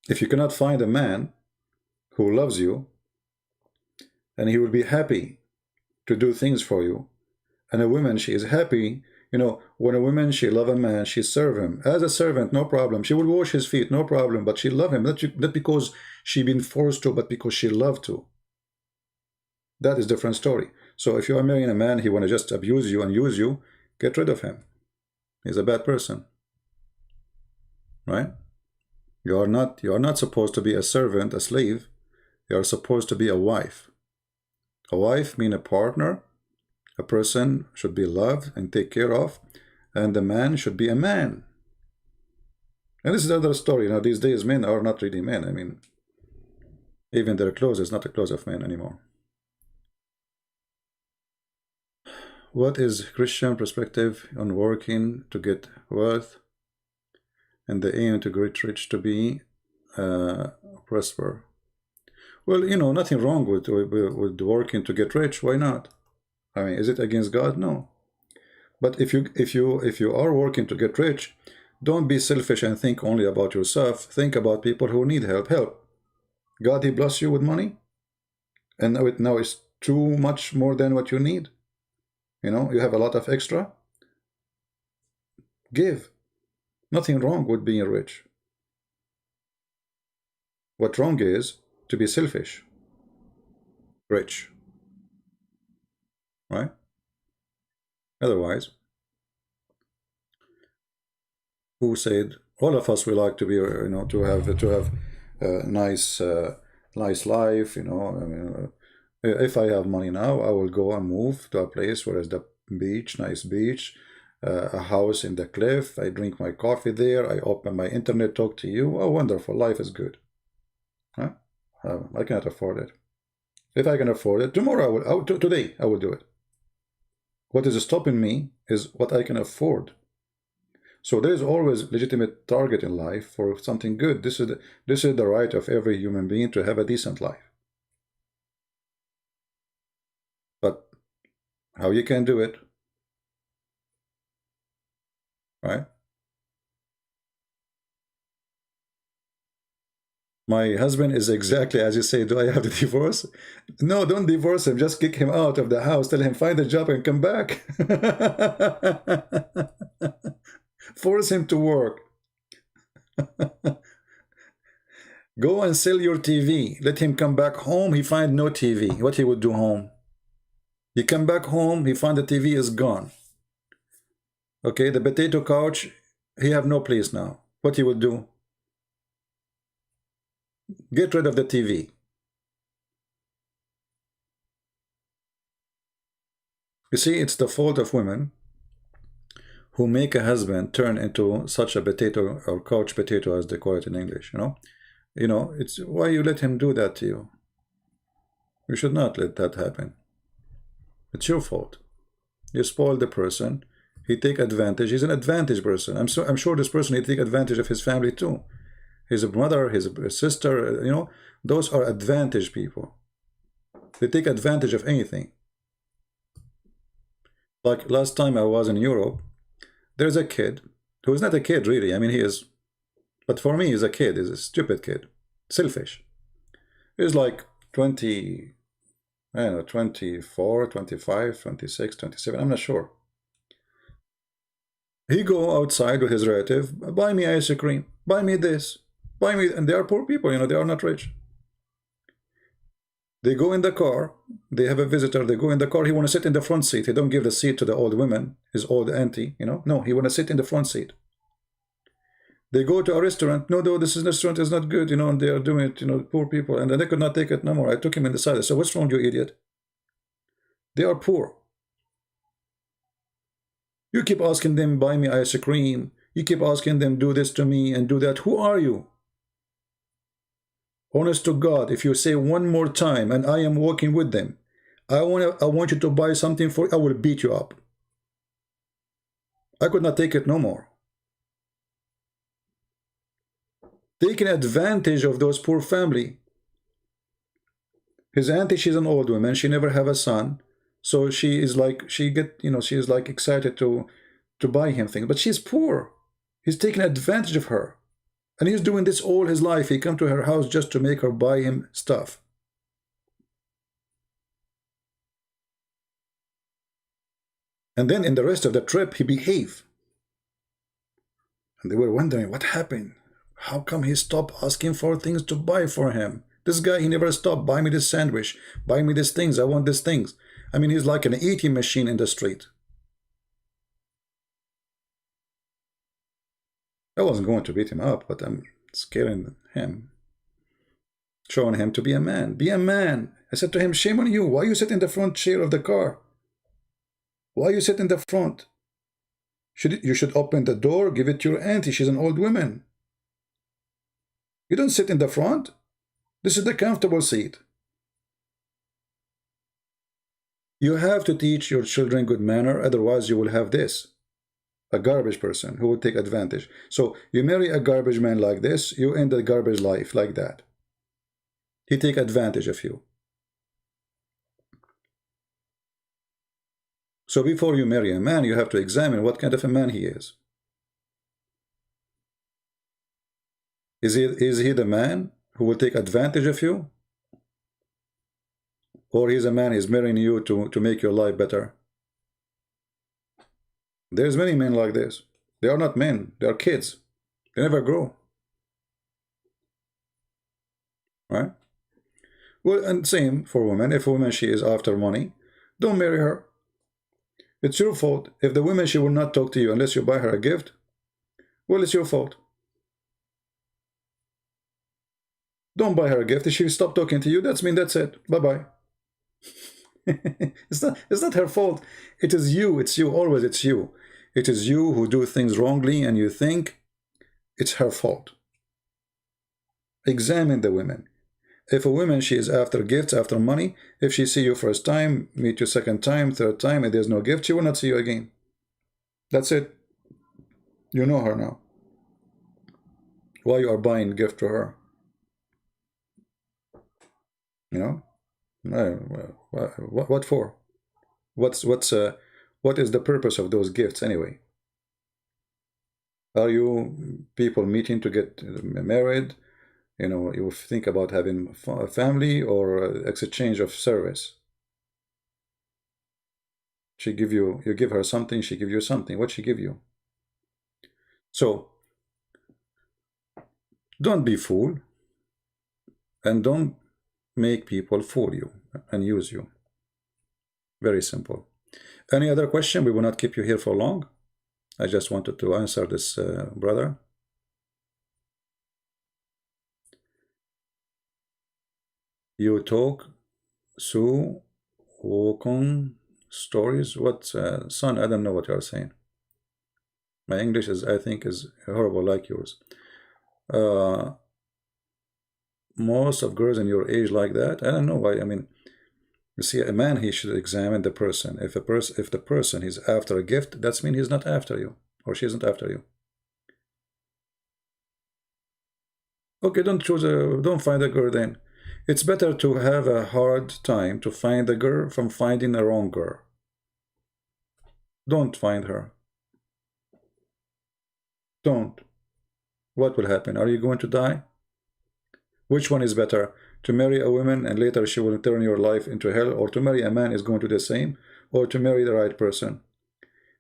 If you cannot find a man who loves you, and he will be happy to do things for you, and a woman, she is happy, when a woman, she love a man, she serve him as a servant, no problem. She will wash his feet, no problem, but she love him, not because she been forced to, but because she love to. That is a different story. So if you are marrying a man, he want to just abuse you and use you, get rid of him. He's a bad person. Right? You are not supposed to be a servant, a slave. You are supposed to be a wife. A wife means a partner. A person should be loved and taken care of, and the man should be a man. And this is another story. These days men are not really men. I mean, even their clothes is not the clothes of men anymore. What is Christian perspective on working to get wealth and the aim to get rich to be prosper? Well, nothing wrong with working to get rich. Why not? I mean, is it against God? No. But if you are working to get rich, don't be selfish and think only about yourself. Think about people who need help. Help. God, He bless you with money, and now it's too much more than what you need. You have a lot of extra. Give. Nothing wrong with being rich. What's wrong is to be selfish. Rich. Right? Otherwise, who said all of us we like to be, to have a nice life. I mean, if I have money now, I will go and move to a place where is the beach, nice beach, a house in the cliff. I drink my coffee there. I open my internet, talk to you. Oh, wonderful! Life is good. Huh? I cannot afford it. If I can afford it, tomorrow today I will do it. What is stopping me is what I can afford. So there is always legitimate target in life for something good. This is the right of every human being to have a decent life. But how you can do it, right? My husband is exactly as you say. Do I have to divorce? No, don't divorce him. Just kick him out of the house. Tell him find a job and come back. Force him to work. Go and sell your TV. Let him come back home. He find no TV. What he would do home? He come back home. He find the TV is gone. Okay, the potato couch. He have no place now. What he would do? Get rid of the TV. You see, it's the fault of women who make a husband turn into such a potato or couch potato, as they call it in English. It's why you let him do that to you. You should not let that happen. It's your fault. You spoil the person. He take advantage. He's an advantage person. I'm sure this person, he take advantage of his family too. His mother, his sister, those are advantage people. They take advantage of anything. Like last time I was in Europe, there's a kid who is not a kid really. I mean, he is, but for me, he's a kid. He's a stupid kid, selfish. He's like 20, I don't know, 24, 25, 26, 27. I'm not sure. He go outside with his relative, buy me ice cream, buy me this, buy me, and they are poor people. They are not rich. They go in the car. They have a visitor. They go in the car. He want to sit in the front seat. He don't give the seat to the old women, his old auntie. No, he want to sit in the front seat. They go to a restaurant. No, this restaurant is not good. And they are doing it. Poor people, and then they could not take it no more. I took him in the side. I said, "What's wrong, you idiot? They are poor. You keep asking them, buy me ice cream. You keep asking them, do this to me and do that. Who are you? Honest to God, if you say one more time, and I am working with them, I want you to buy something for, I will beat you up." I could not take it no more. Taking advantage of those poor family. His auntie, she's an old woman. She never have a son. So she is like, she is like excited to buy him things. But she's poor. He's taking advantage of her. And he's doing this all his life. He come to her house just to make her buy him stuff. And then in the rest of the trip, he behaved. And they were wondering, what happened? How come he stopped asking for things to buy for him? This guy, he never stopped. Buy me this sandwich. Buy me these things. I want these things. I mean, he's like an eating machine in the street. I wasn't going to beat him up, but I'm scaring him. Showing him to be a man. Be a man. I said to him, shame on you. Why you sit in the front chair of the car? Why you sit in the front? You should open the door, give it to your auntie. She's an old woman. You don't sit in the front. This is the comfortable seat. You have to teach your children good manner, otherwise you will have this. A garbage person who will take advantage. So you marry a garbage man like this, you end a garbage life like that. He take advantage of you. So before you marry a man, you have to examine what kind of a man he is. Is he the man who will take advantage of you? Or he's a man who's marrying you to make your life better? There's many men like this. They are not men, they are kids. They never grow. Right? Well, and same for women. If a woman, she is after money, don't marry her. It's your fault. If the woman, she will not talk to you unless you buy her a gift, well, it's your fault. Don't buy her a gift. If she stop talking to you, that's it. Bye-bye. It's not her fault. It is you. It's you. Always it's you. It is you who do things wrongly and you think it's her fault. Examine the women. If a woman, she is after gifts, after money, if she see you first time, meet you second time, third time, and there's no gift, she will not see you again. That's it. You know her now. Why you are buying gift to her? You know? What for? What is the purpose of those gifts anyway? Are you people meeting to get married? You know, you think about having a family or exchange of service. She give you, you give her something, she give you something. What she give you? So, don't be fool, and don't make people fool you and use you. Very simple. Any other question? We will not keep you here for long. I just wanted to answer this brother. You talk Su Wukong stories. What son? I don't know what you are saying. My English is, I think, is horrible like yours. Most of girls in your age like that. I don't know why. I mean, you see, a man, he should examine the person. If the person is after a gift, that's mean he's not after you, or she isn't after you. Okay, don't find a girl then. It's better to have a hard time to find a girl from finding a wrong girl. Don't find her. Don't. What will happen? Are you going to die? Which one is better? To marry a woman and later she will turn your life into hell, or to marry a man is going to do the same, or to marry the right person?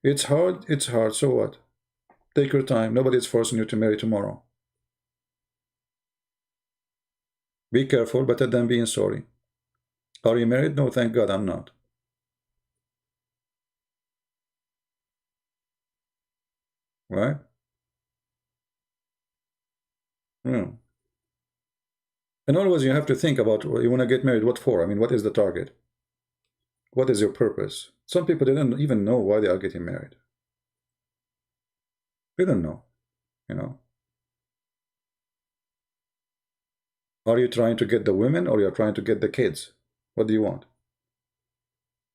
It's hard, so what? Take your time. Nobody is forcing you to marry tomorrow. Be careful, better than being sorry. Are you married? No, thank God I'm not. Right? Yeah. And always you have to think about, you want to get married, what for? I mean, what is the target? What is your purpose? Some people didn't even know why they are getting married. They don't know, you know. Are you trying to get the women, or you're trying to get the kids? What do you want?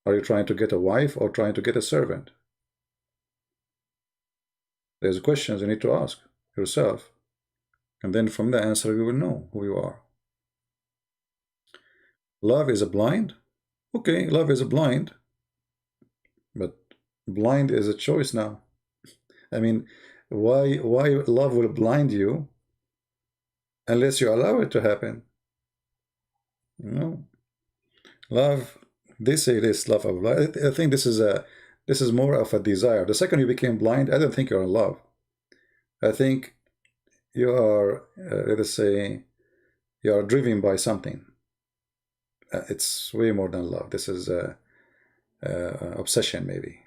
Are you trying to get a wife or trying to get a servant? There's questions you need to ask yourself. And then from the answer, you will know who you are. Love is a blind? Okay, love is a blind. But blind is a choice now. I mean, why love will blind you unless you allow it to happen? No. Love, they say this love of blind. I think this is more of a desire. The second you became blind, I don't think you're in love. I think you are, let us say, you are driven by something. It's way more than love. This is obsession, maybe,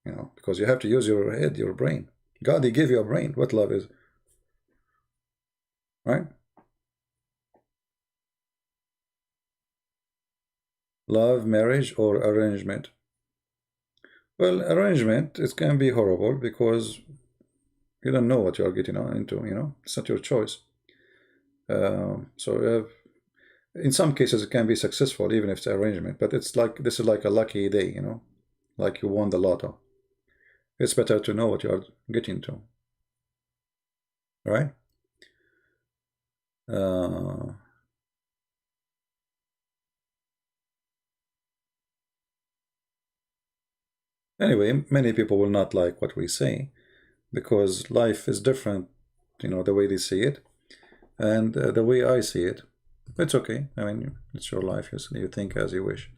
you know, because you have to use your head, your brain. God, he gave you a brain. What love is, right? Love, marriage, or arrangement? Well, arrangement, it can be horrible because you don't know what you are getting into, you know, it's not your choice. So in some cases it can be successful even if it's arrangement, but it's like, this is like a lucky day, you know, like you won the lotto. It's better to know what you are getting to, right? Anyway, many people will not like what we say because life is different, the way they see it and the way I see it. It's okay. I mean, it's your life. You think as you wish.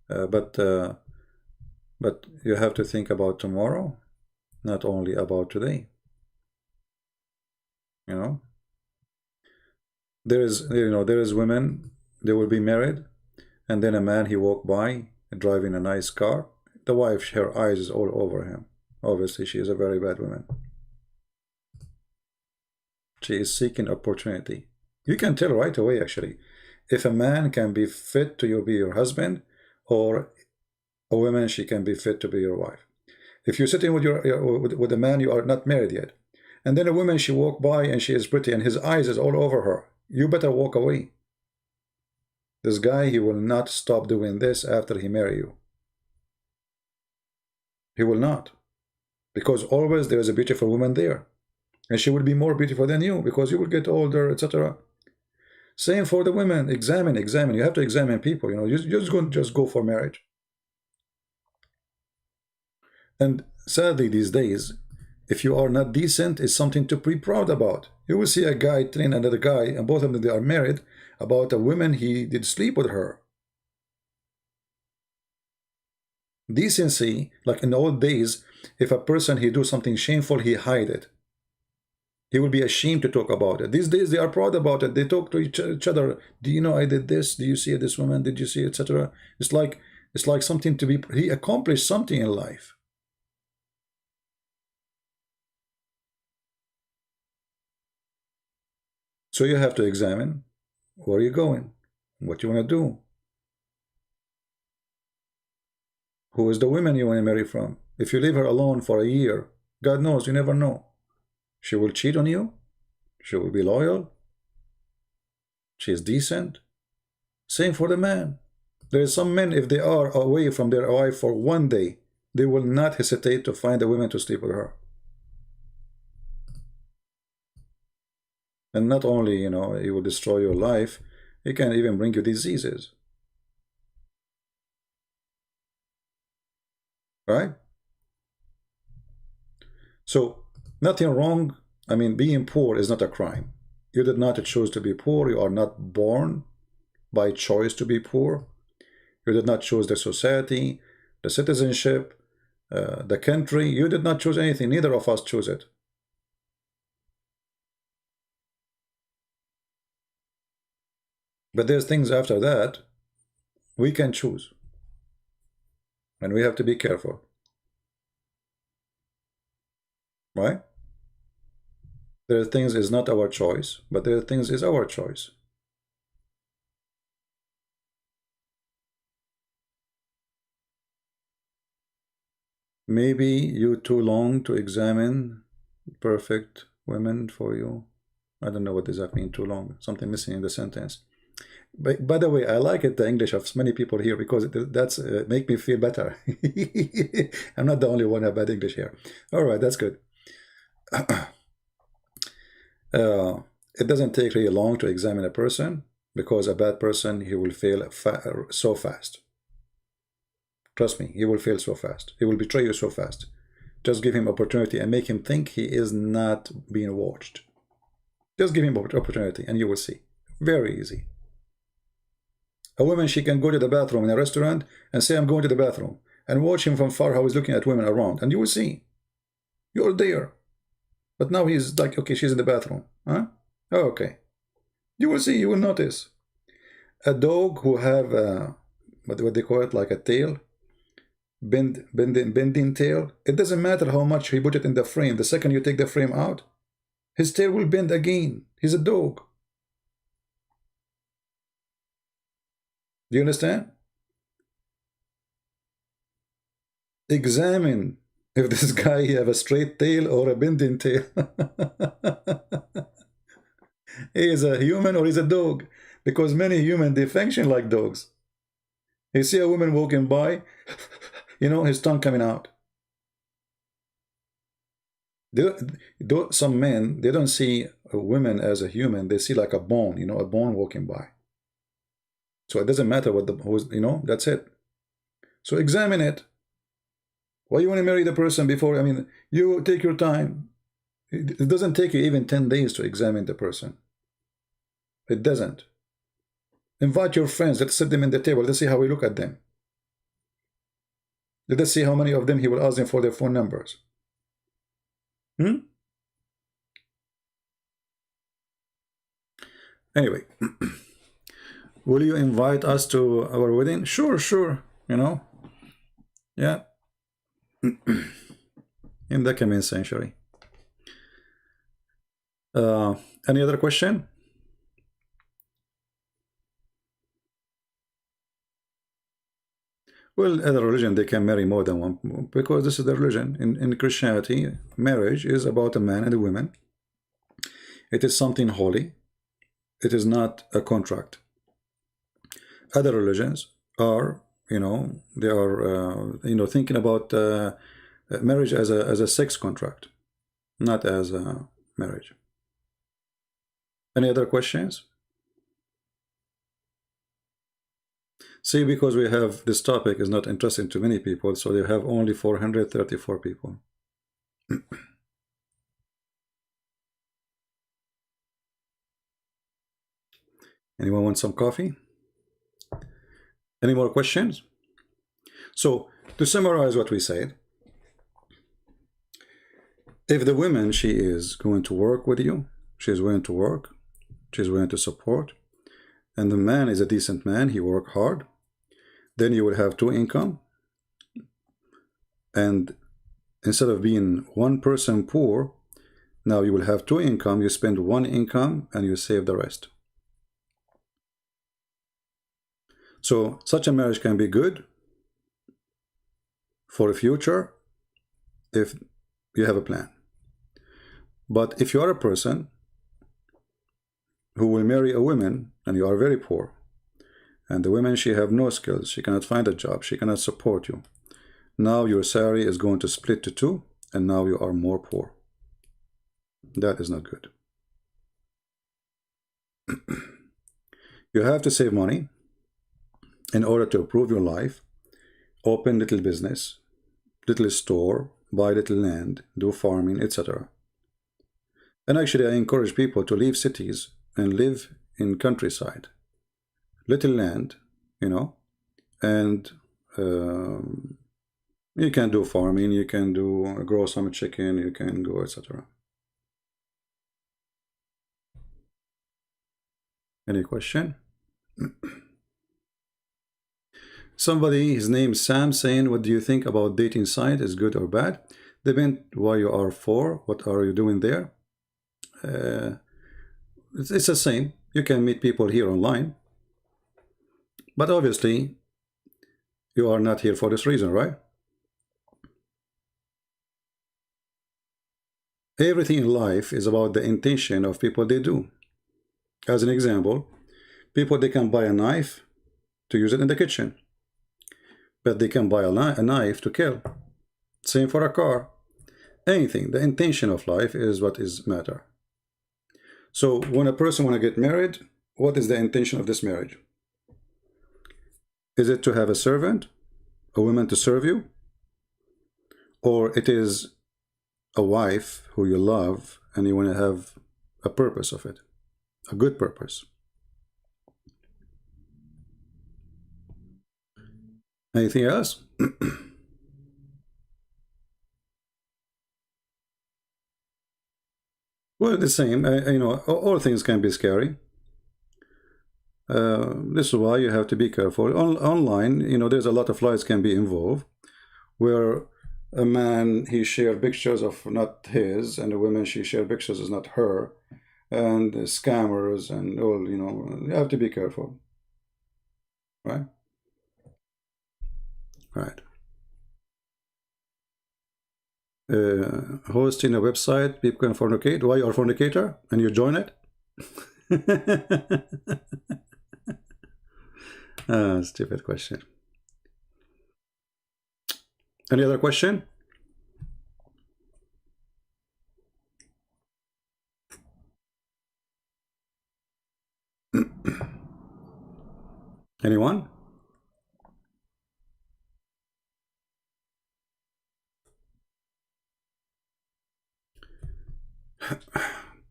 But you have to think about tomorrow, not only about today. You know, there is women, they will be married, and then a man he walk by driving a nice car. The wife, her eyes is all over him. Obviously, she is a very bad woman. She is seeking opportunity. You can tell right away, actually, if a man can be fit to be your husband, or a woman, she can be fit to be your wife. If you're sitting with a man, you are not married yet, and then a woman, she walk by and she is pretty and his eyes is all over her, you better walk away. This guy, he will not stop doing this after he marry you. He will not, because always there is a beautiful woman there, and she will be more beautiful than you because you will get older, etc. Same for the women. Examine. You have to examine people. You just go for marriage. And sadly, these days, if you are not decent, it's something to be proud about. You will see a guy train another guy, and both of them, they are married, about a woman he did sleep with her. Decency, like in the old days, if a person he do something shameful, he hide it. He will be ashamed to talk about it. These days they are proud about it. They talk to each other. Do you know I did this? Do you see this woman? Did you see, etc.? It's like something to be. He accomplished something in life. So you have to examine where you're going, what you want to do. Who is the woman you want to marry from? If you leave her alone for a year, God knows, you never know. She will cheat on you. She will be loyal. She is decent. Same for the man. There are some men, if they are away from their wife for one day, they will not hesitate to find a woman to sleep with her. And not only, it will destroy your life, it can even bring you diseases. Right? So, nothing wrong. I mean, being poor is not a crime. You did not choose to be poor. You are not born by choice to be poor. You did not choose the society, the citizenship, the country. You did not choose anything. Neither of us choose it. But there's things after that we can choose. And we have to be careful. Right? There are things is not our choice, but there are things is our choice. Maybe you too long to examine perfect women for you. I don't know what does that mean, too long. Something missing in the sentence. By the way, I like it, the English of many people here, because that's make me feel better. I'm not the only one who have bad English here. All right, that's good. It doesn't take really long to examine a person, because a bad person, he will fail so fast. Trust me, he will fail so fast. He will betray you so fast. Just give him opportunity and make him think he is not being watched. Just give him opportunity and you will see. Very easy. A woman, she can go to the bathroom in a restaurant and say, I'm going to the bathroom, and watch him from far how he's looking at women around, and you will see. You're there. But now he's like, okay, she's in the bathroom. Huh? Oh, okay. You will see, you will notice. A dog who have, what they call it, like a tail, bending tail, it doesn't matter how much he put it in the frame. The second you take the frame out, his tail will bend again. He's a dog. Do you understand? Examine if this guy have a straight tail or a bending tail. He is a human or he's a dog, because many humans, they function like dogs. You see a woman walking by, his tongue coming out. Some men, they don't see a woman as a human. They see like a bone, a bone walking by. So it doesn't matter what that's it. So examine it. Why you want to marry the person before? I mean, you take your time. It doesn't take you even 10 days to examine the person. It doesn't. Invite your friends. Let's sit them in the table. Let's see how we look at them. Let us see how many of them he will ask them for their phone numbers. Anyway, will you invite us to our wedding? Sure, sure. You know, yeah. In the coming century. Any other question? Well, other religion, they can marry more than one, because this is the religion. In Christianity, marriage is about a man and a woman. It is something holy. It is not a contract. Other religions are, they are, thinking about marriage as a sex contract, not as a marriage. Any other questions? See, because we have this topic is not interesting to many people, so they have only 434 people. Anyone want some coffee? Any more questions? So, to summarize what we said, if the woman, she is going to work with you, she is willing to work, she is willing to support, and the man is a decent man, he work hard, then you will have two income, and instead of being one person poor, now you will have two income, you spend one income and you save the rest. So such a marriage can be good for the future if you have a plan. But if you are a person who will marry a woman and you are very poor, and the woman, she have no skills, she cannot find a job, she cannot support you, now your salary is going to split to two, and now you are more poor. That is not good. You have to save money in order to improve your life. Open little business, little store, buy little land, do farming, etc. And actually, I encourage people to leave cities and live in countryside. Little land, and you can do farming, you can grow some chicken, you can go, etc. Any question? Somebody, his name is Sam, saying, what do you think about dating site? Is good or bad? Depends why you are for. What are you doing there? It's the same. You can meet people here online. But obviously, you are not here for this reason, right? Everything in life is about the intention of people they do. As an example, people, they can buy a knife to use it in the kitchen. But they can buy a knife to kill. Same for a car. Anything. The intention of life is what is matter. So when a person want to get married, what is the intention of this marriage? Is it to have a servant, a woman to serve you? Or it is a wife who you love and you want to have a purpose of it, a good purpose? Anything else? Well, the same. All things can be scary. This is why you have to be careful. Online, there's a lot of lies can be involved, where a man, he shared pictures of not his, and a woman, she shared pictures is not her, and scammers and all, you have to be careful. Right? Right. Hosting a website, people can fornicate. Why you are fornicator and you join it? Stupid question. Any other question? Anyone?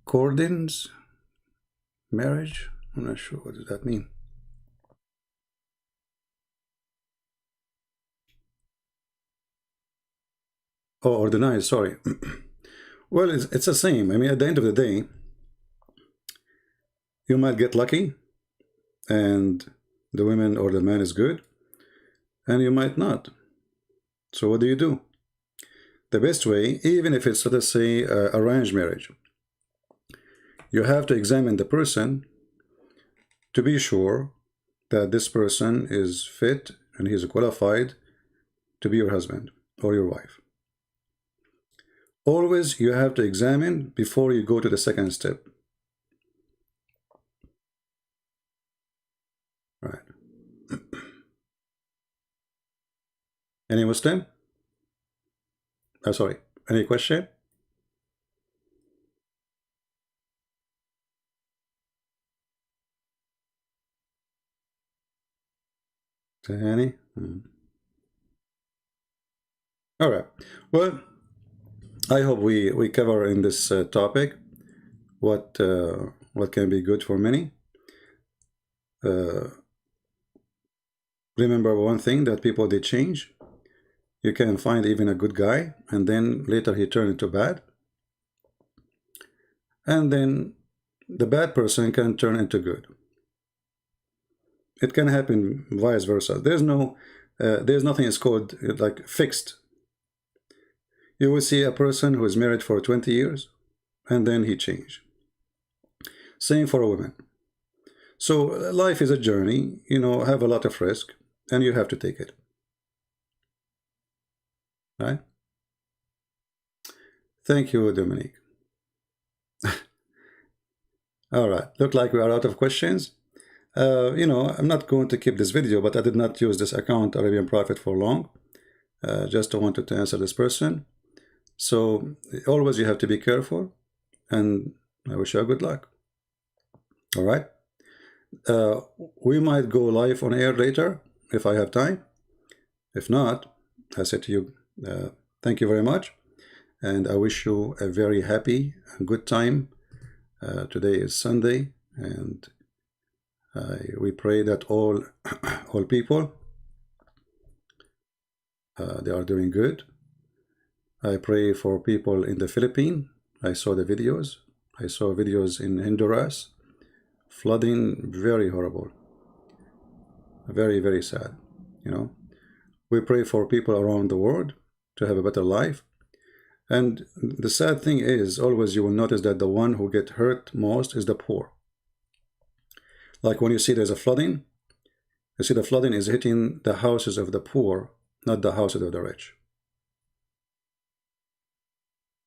Cordons marriage? I'm not sure. What does that mean? Oh, ordinary, sorry. Well, it's the same. I mean, at the end of the day, you might get lucky and the woman or the man is good, and you might not. So what do you do? The best way, even if it's, let us say, arranged marriage, you have to examine the person to be sure that this person is fit and he's qualified to be your husband or your wife. Always you have to examine before you go to the second step. Right. Any Muslim? Sorry, any question? Any? All right. Well, I hope we cover in this topic what can be good for many. Remember one thing, that people, they change. You can find even a good guy and then later he turned into bad, and then the bad person can turn into good. It can happen vice versa. There's nothing is called like fixed. You will see a person who is married for 20 years and then he changed. Same for a woman. So life is a journey, you know, have a lot of risk and you have to take it. Right? Thank you, Dominique. All right, look like we are out of questions. You know, I'm not going to keep this video, but I did not use this account, Arabian Prophet, for long. Just wanted to answer this person. So always you have to be careful, and I wish you good luck. All right. We might go live on air later if I have time. If not, I say to you, thank you very much, and I wish you a very happy and good time. Today is Sunday, and we pray that all people they are doing good. I pray for people in the Philippines. I saw the videos. I saw videos in Honduras. Flooding, very horrible. Very, very sad, you know. We pray for people around the world to have a better life. And the sad thing is, always you will notice that the one who get hurt most is the poor. Like when you see there's a flooding, you see the flooding is hitting the houses of the poor, not the houses of the rich.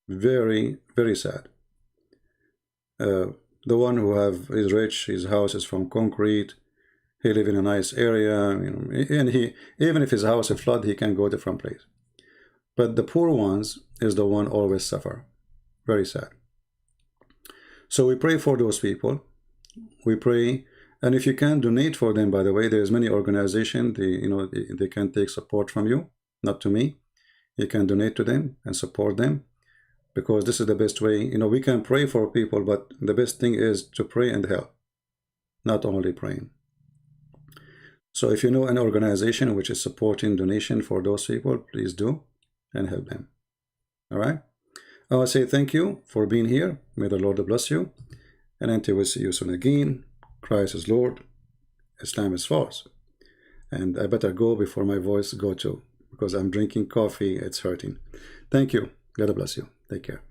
Very, very sad. The one who is rich, his house is from concrete, he live in a nice area, you know, and he, even if his house is flood, he can go to different place. But the poor ones is the one always suffer. Very sad. So we pray for those people. We pray, and if you can donate for them, by the way, there's many organizations, they can take support from you, not to me. You can donate to them and support them, because this is the best way. You know, we can pray for people, but the best thing is to pray and help, not only praying. So if you know an organization which is supporting donation for those people, please do and help them. All right. I want to say thank you for being here. May the Lord bless you. And until we see you soon again, Christ is Lord, Islam is false. And I better go before my voice go too, because I'm drinking coffee. It's hurting. Thank you. God bless you. Take care.